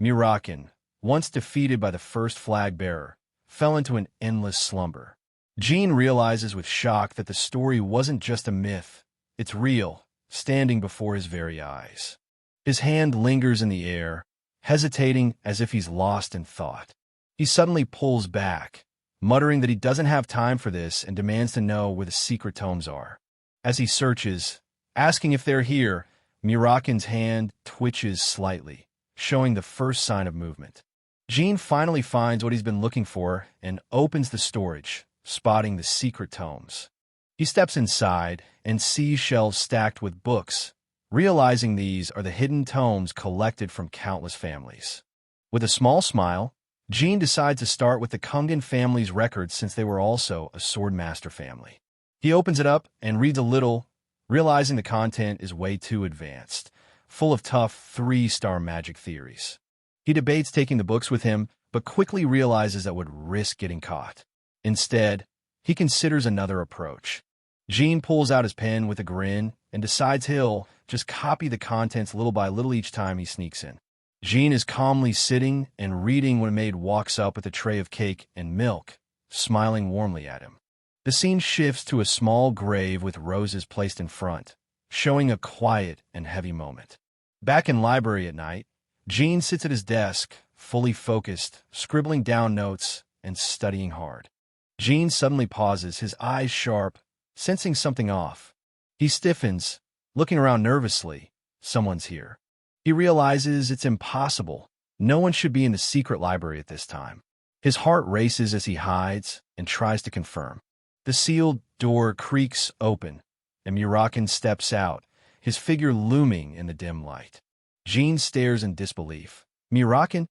Murakin, once defeated by the first flag bearer, fell into an endless slumber. Jean realizes with shock that the story wasn't just a myth. It's real, standing before his very eyes. His hand lingers in the air, hesitating as if he's lost in thought. He suddenly pulls back, muttering that he doesn't have time for this and demands to know where the secret tomes are. As he searches, asking if they're here, Murakin's hand twitches slightly, showing the first sign of movement. Jean finally finds what he's been looking for and opens the storage, spotting the secret tomes. He steps inside and sees shelves stacked with books, realizing these are the hidden tomes collected from countless families. With a small smile, Jean decides to start with the Kungan family's records since they were also a swordmaster family. He opens it up and reads a little, realizing the content is way too advanced, full of tough 3-star magic theories. He debates taking the books with him, but quickly realizes that would risk getting caught. Instead, he considers another approach. Jean pulls out his pen with a grin and decides he'll just copy the contents little by little each time he sneaks in. Jean is calmly sitting and reading when a maid walks up with a tray of cake and milk, smiling warmly at him. The scene shifts to a small grave with roses placed in front, showing a quiet and heavy moment. Back in library at night, Jean sits at his desk, fully focused, scribbling down notes and studying hard. Jean suddenly pauses, his eyes sharp, sensing something off. He stiffens, looking around nervously. Someone's here. He realizes it's impossible. No one should be in the secret library at this time. His heart races as he hides and tries to confirm. The sealed door creaks open, and Murakin steps out, his figure looming in the dim light. Jean stares in disbelief. Murakin?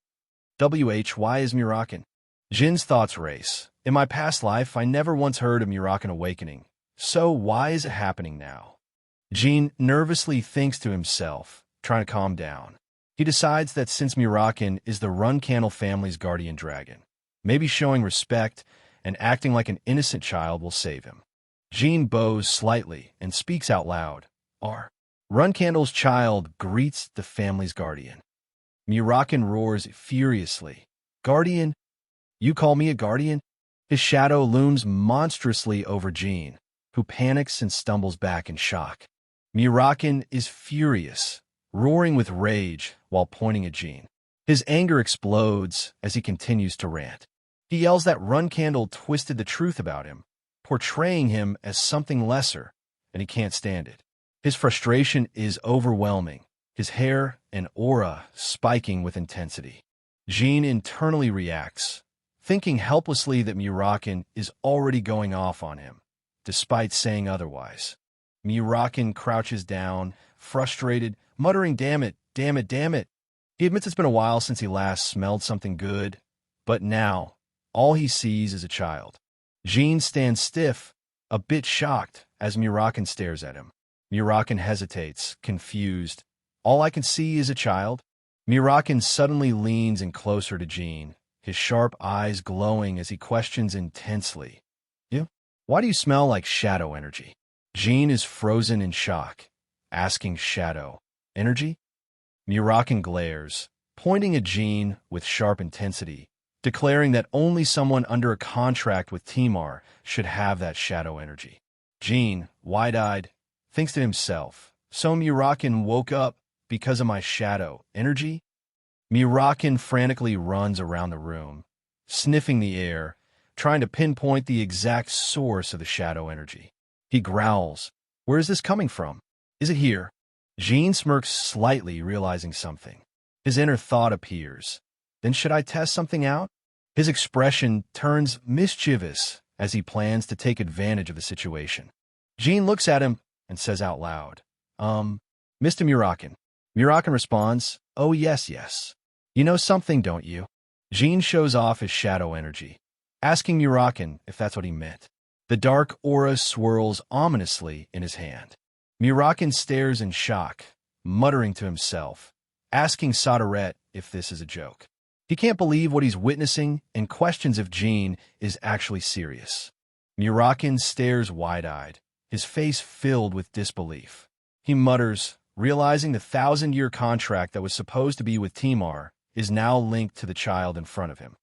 Why is Murakin? Jin's thoughts race. In my past life, I never once heard of Murakin awakening. So why is it happening now? Jean nervously thinks to himself, trying to calm down. He decides that since Murakin is the Runcandle family's guardian dragon, maybe showing respect and acting like an innocent child will save him. Jean bows slightly and speaks out loud. Runcandle's child greets the family's guardian. Murakin roars furiously. Guardian? You call me a guardian? His shadow looms monstrously over Jean, who panics and stumbles back in shock. Murakin is furious, roaring with rage while pointing at Jean. His anger explodes as he continues to rant. He yells that Runcandle twisted the truth about him, portraying him as something lesser, and he can't stand it. His frustration is overwhelming, his hair and aura spiking with intensity. Jean internally reacts, thinking helplessly that Murakin is already going off on him, despite saying otherwise. Murakin crouches down, frustrated, muttering, "Damn it, damn it, damn it." He admits it's been a while since he last smelled something good, but now, all he sees is a child. Jean stands stiff, a bit shocked, as Murakin stares at him. Murakin hesitates, confused. All I can see is a child. Murakin suddenly leans in closer to Jean, his sharp eyes glowing as he questions intensely. Why do you smell like shadow energy? Jean is frozen in shock, asking shadow energy? Murakin glares, pointing at Jean with sharp intensity, declaring that only someone under a contract with Timar should have that shadow energy. Jean, wide-eyed, thinks to himself, so Murakin woke up because of my shadow energy? Murakin frantically runs around the room, sniffing the air, trying to pinpoint the exact source of the shadow energy. He growls, "Where is this coming from? Is it here?" Jean smirks slightly, realizing something. His inner thought appears. Then should I test something out? His expression turns mischievous as he plans to take advantage of the situation. Jean looks at him and says out loud, Mr. Murakin. Murakin responds, "Oh, yes, yes. You know something, don't you?" Jean shows off his shadow energy, asking Murakin if that's what he meant. The dark aura swirls ominously in his hand. Murakin stares in shock, muttering to himself, asking Saderet if this is a joke. He can't believe what he's witnessing and questions if Jean is actually serious. Murakin stares wide-eyed, his face filled with disbelief. He mutters, realizing the 1,000-year contract that was supposed to be with Timar is now linked to the child in front of him.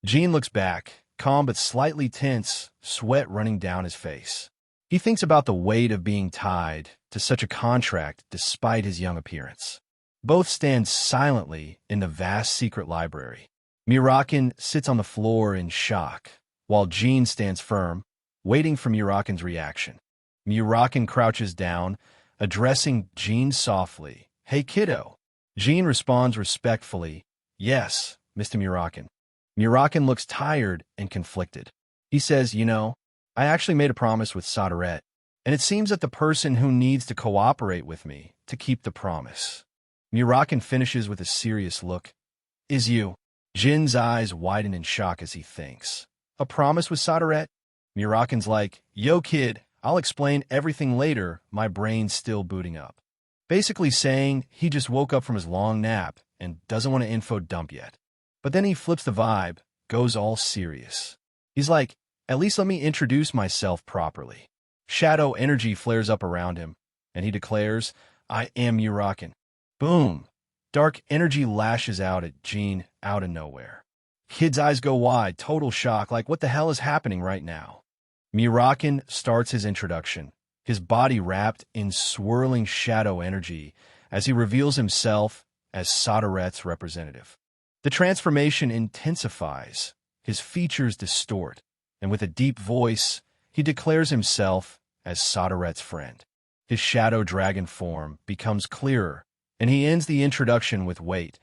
Jean looks back, calm but slightly tense, sweat running down his face. He thinks about the weight of being tied to such a contract despite his young appearance. Both stand silently in the vast secret library. Murakin sits on the floor in shock, while Jean stands firm, waiting for Murakin's reaction. Murakin crouches down, addressing Jean softly, "Hey, kiddo." Jean responds respectfully, "Yes, Mr. Murakin." Murakin looks tired and conflicted. He says, I actually made a promise with Saderet, and it seems that the person who needs to cooperate with me to keep the promise." Murakin finishes with a serious look. "Is you?" Jin's eyes widen in shock as he thinks. "A promise with Saderet?" Murakin's like, "Yo, kid, I'll explain everything later, my brain's still booting up." Basically saying he just woke up from his long nap and doesn't want to info dump yet. But then he flips the vibe, goes all serious. He's like, "At least let me introduce myself properly." Shadow energy flares up around him, and he declares, "I am Murakin." Boom! Dark energy lashes out at Jean out of nowhere. Kid's eyes go wide, total shock, like what the hell is happening right now? Murakin starts his introduction, his body wrapped in swirling shadow energy as he reveals himself as Saderet's representative. The transformation intensifies, his features distort, and with a deep voice, he declares himself as Saderet's friend. His shadow dragon form becomes clearer, and he ends the introduction with weight,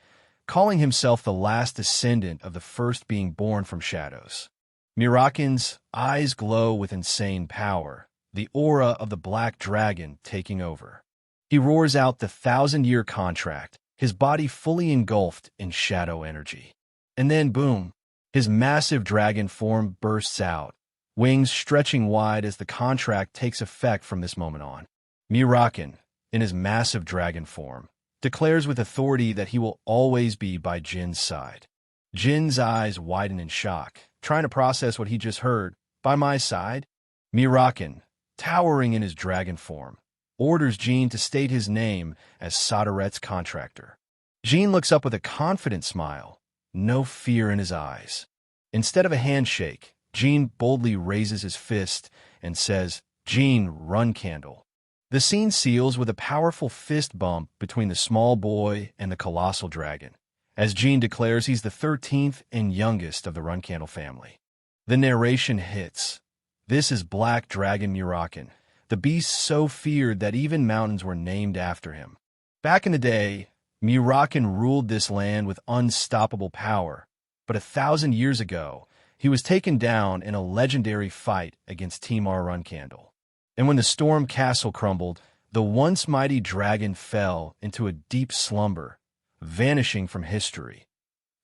calling himself the last descendant of the first being born from shadows. Murakin's eyes glow with insane power, the aura of the black dragon taking over. He roars out the 1,000-year contract, his body fully engulfed in shadow energy. And then, boom, his massive dragon form bursts out, wings stretching wide as the contract takes effect from this moment on. Murakin, in his massive dragon form, declares with authority that he will always be by Jin's side. Jin's eyes widen in shock, trying to process what he just heard. By my side? Murakin, towering in his dragon form, orders Jean to state his name as Saderet's contractor. Jean looks up with a confident smile, no fear in his eyes. Instead of a handshake, Jean boldly raises his fist and says, "Jean, run candle." The scene seals with a powerful fist bump between the small boy and the colossal dragon, as Jean declares he's the 13th and youngest of the Run Candle family. The narration hits. This is Black Dragon Murakin, the beast so feared that even mountains were named after him. Back in the day, Murakin ruled this land with unstoppable power, but 1,000 years ago, he was taken down in a legendary fight against Timar Runcandle. And when the Storm Castle crumbled, the once mighty dragon fell into a deep slumber, vanishing from history,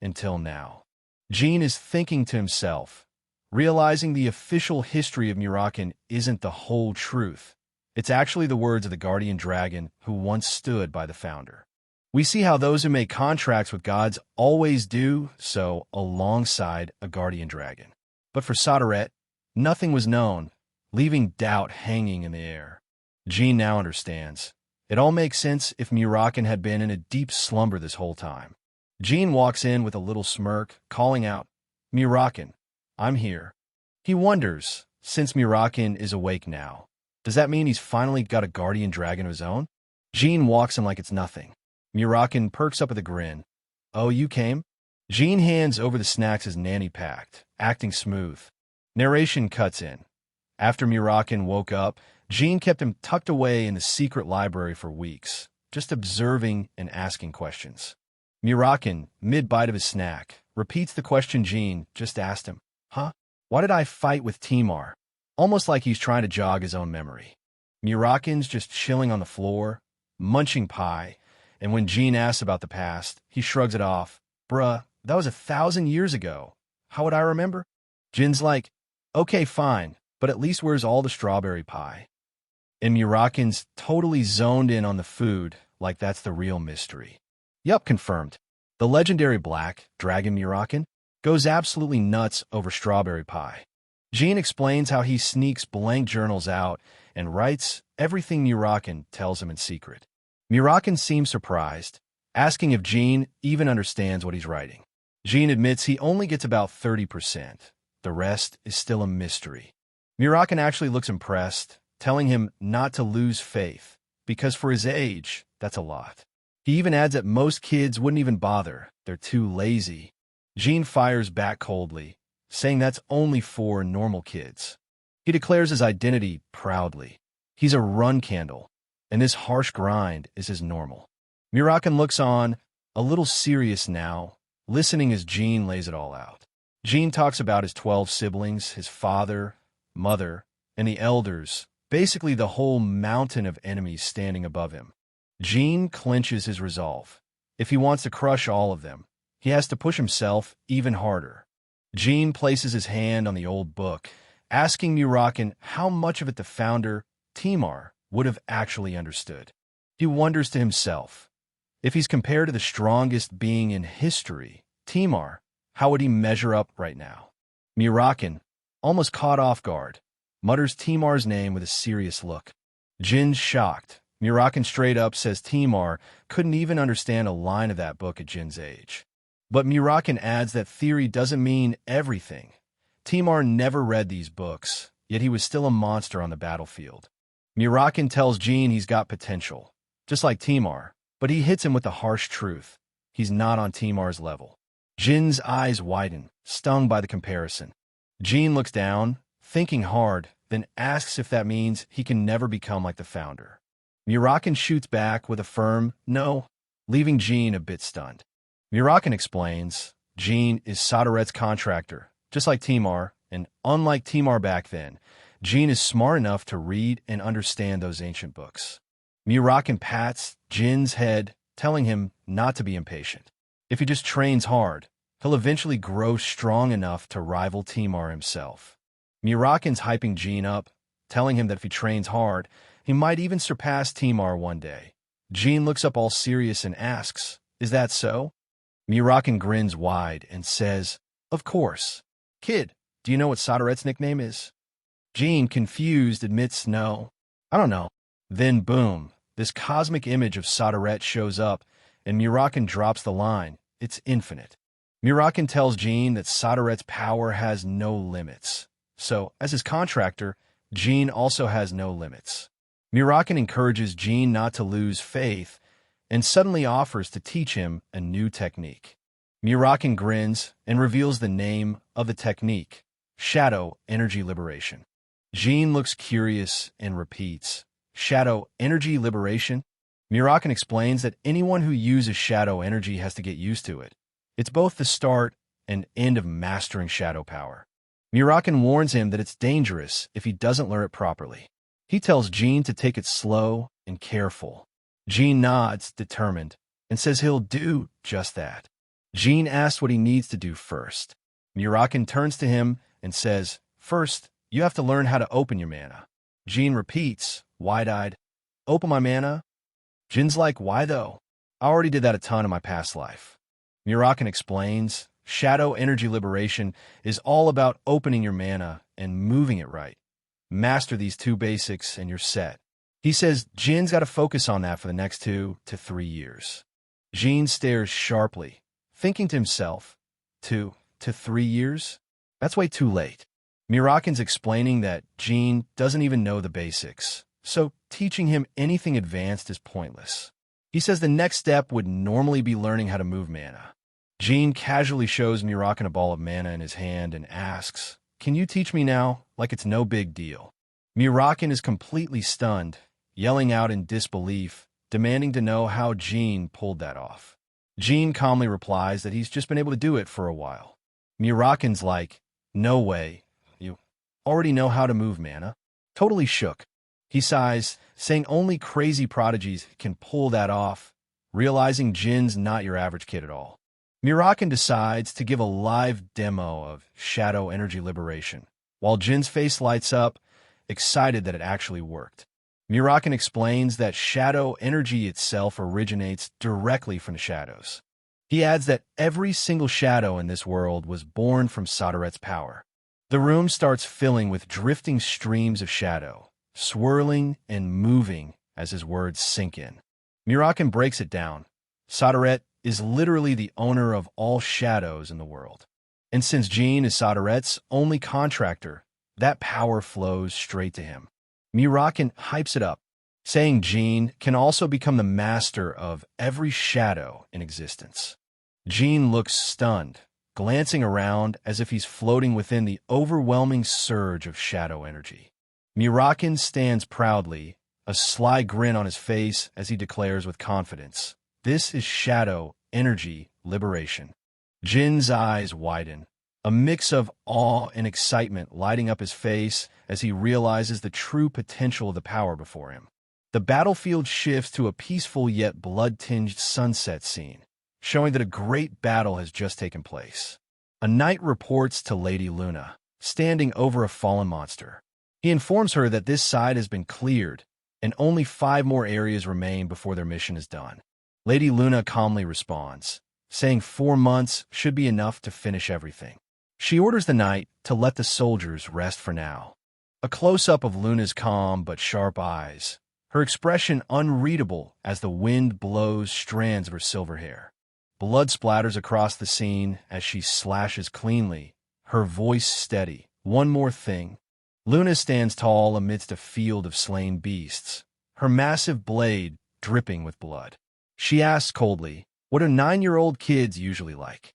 until now. Jean is thinking to himself, realizing the official history of Murakin isn't the whole truth. It's actually the words of the guardian dragon who once stood by the founder. We see how those who make contracts with gods always do so alongside a guardian dragon. But for Saderet, nothing was known, leaving doubt hanging in the air. Jean now understands. It all makes sense if Murakin had been in a deep slumber this whole time. Jean walks in with a little smirk, calling out, "Murakin, I'm here." He wonders, since Murakin is awake now, does that mean he's finally got a guardian dragon of his own? Jean walks in like it's nothing. Murakin perks up with a grin. Oh, you came? Jean hands over the snacks his nanny packed, acting smooth. Narration cuts in. After Murakin woke up, Jean kept him tucked away in the secret library for weeks, just observing and asking questions. Murakin, mid-bite of his snack, repeats the question Jean just asked him. Huh? Why did I fight with Timar? Almost like he's trying to jog his own memory. Murakin's just chilling on the floor, munching pie, and when Jean asks about the past, he shrugs it off. Bruh, that was 1,000 years ago. How would I remember? Jin's like, okay, fine, but at least where's all the strawberry pie? And Murakin's totally zoned in on the food, like that's the real mystery. Yup, confirmed. The legendary black dragon Murakin goes absolutely nuts over strawberry pie. Jean explains how he sneaks blank journals out and writes everything Murakin tells him in secret. Murakin seems surprised, asking if Jean even understands what he's writing. Jean admits he only gets about 30%. The rest is still a mystery. Murakin actually looks impressed, telling him not to lose faith, because for his age, that's a lot. He even adds that most kids wouldn't even bother. They're too lazy. Jean fires back coldly, saying that's only for normal kids. He declares his identity proudly. He's a run candle, and this harsh grind is his normal. Murakin looks on, a little serious now, listening as Jean lays it all out. Jean talks about his 12 siblings, his father, mother, and the elders, basically the whole mountain of enemies standing above him. Jean clenches his resolve. If he wants to crush all of them, he has to push himself even harder. Jean places his hand on the old book, asking Murakin how much of it the founder, Timar, would have actually understood. He wonders to himself, if he's compared to the strongest being in history, Timar, how would he measure up right now? Murakin, almost caught off guard, mutters Timar's name with a serious look. Jin's shocked. Murakin straight up says Timar couldn't even understand a line of that book at Jin's age. But Murakin adds that theory doesn't mean everything. Timar never read these books, yet he was still a monster on the battlefield. Murakin tells Jin he's got potential, just like Timar, but he hits him with the harsh truth. He's not on Timar's level. Jin's eyes widen, stung by the comparison. Jin looks down, thinking hard, then asks if that means he can never become like the founder. Murakin shoots back with a firm no, leaving Jin a bit stunned. Murakin explains, Jin is Sodaret's contractor, just like Timar, and unlike Timar back then, Jin is smart enough to read and understand those ancient books. Murakin pats Jin's head, telling him not to be impatient. If he just trains hard, he'll eventually grow strong enough to rival Timar himself. Murakin's hyping Jin up, telling him that if he trains hard, he might even surpass Timar one day. Jin looks up all serious and asks, "Is that so?" Murakin grins wide and says, "Of course. Kid, do you know what Sodaret's nickname is?" Jin, confused, admits no. "I don't know." Then boom, this cosmic image of Sodaret shows up, and Murakin drops the line, "It's infinite." Murakin tells Jin that Sodaret's power has no limits. So, as his contractor, Jin also has no limits. Murakin encourages Jin not to lose faith, and suddenly offers to teach him a new technique. Murakin grins and reveals the name of the technique, Shadow Energy Liberation. Jin looks curious and repeats, "Shadow Energy Liberation?" Murakin explains that anyone who uses shadow energy has to get used to it. It's both the start and end of mastering shadow power. Murakin warns him that it's dangerous if he doesn't learn it properly. He tells Jin to take it slow and careful. Jin nods, determined, and says he'll do just that. Jin asks what he needs to do first. Murakin turns to him and says, "First, you have to learn how to open your mana." Jin repeats, wide-eyed, "Open my mana?" Jin's like, "Why though? I already did that a ton in my past life." Murakin explains, Shadow Energy Liberation is all about opening your mana and moving it right. Master these two basics and you're set. He says Jin's got to focus on that for the next 2 to 3 years. Jin stares sharply, thinking to himself, 2 to 3 years? That's way too late. Murakin's explaining that Jin doesn't even know the basics, so teaching him anything advanced is pointless. He says the next step would normally be learning how to move mana. Jean casually shows Mirakin a ball of mana in his hand and asks, "Can you teach me now?" Like it's no big deal. Mirakin is completely stunned, yelling out in disbelief, demanding to know how Jean pulled that off. Jean calmly replies that he's just been able to do it for a while. Mirakin's like, "No way. You already know how to move mana?" Totally shook. He sighs, saying only crazy prodigies can pull that off, realizing Jin's not your average kid at all. Mirakin decides to give a live demo of shadow energy liberation, while Jin's face lights up, excited that it actually worked. Mirakin explains that shadow energy itself originates directly from the shadows. He adds that every single shadow in this world was born from Sodaret's power. The room starts filling with drifting streams of shadow, swirling and moving as his words sink in. Mirakin breaks it down. Sodaret is literally the owner of all shadows in the world. And since Jean is Sodaret's only contractor, that power flows straight to him. Mirakin hypes it up, saying Jean can also become the master of every shadow in existence. Jean looks stunned, glancing around as if he's floating within the overwhelming surge of shadow energy. Mirakin stands proudly, a sly grin on his face as he declares with confidence, "This is shadow energy liberation." Jin's eyes widen, a mix of awe and excitement lighting up his face as he realizes the true potential of the power before him. The battlefield shifts to a peaceful yet blood-tinged sunset scene, showing that a great battle has just taken place. A knight reports to Lady Luna, standing over a fallen monster. He informs her that this side has been cleared, and only 5 more areas remain before their mission is done. Lady Luna calmly responds, saying 4 months should be enough to finish everything. She orders the knight to let the soldiers rest for now. A close-up of Luna's calm but sharp eyes, her expression unreadable as the wind blows strands of her silver hair. Blood splatters across the scene as she slashes cleanly, her voice steady. "One more thing." Luna stands tall amidst a field of slain beasts, her massive blade dripping with blood. She asks coldly, "What do 9-year-old kids usually like?"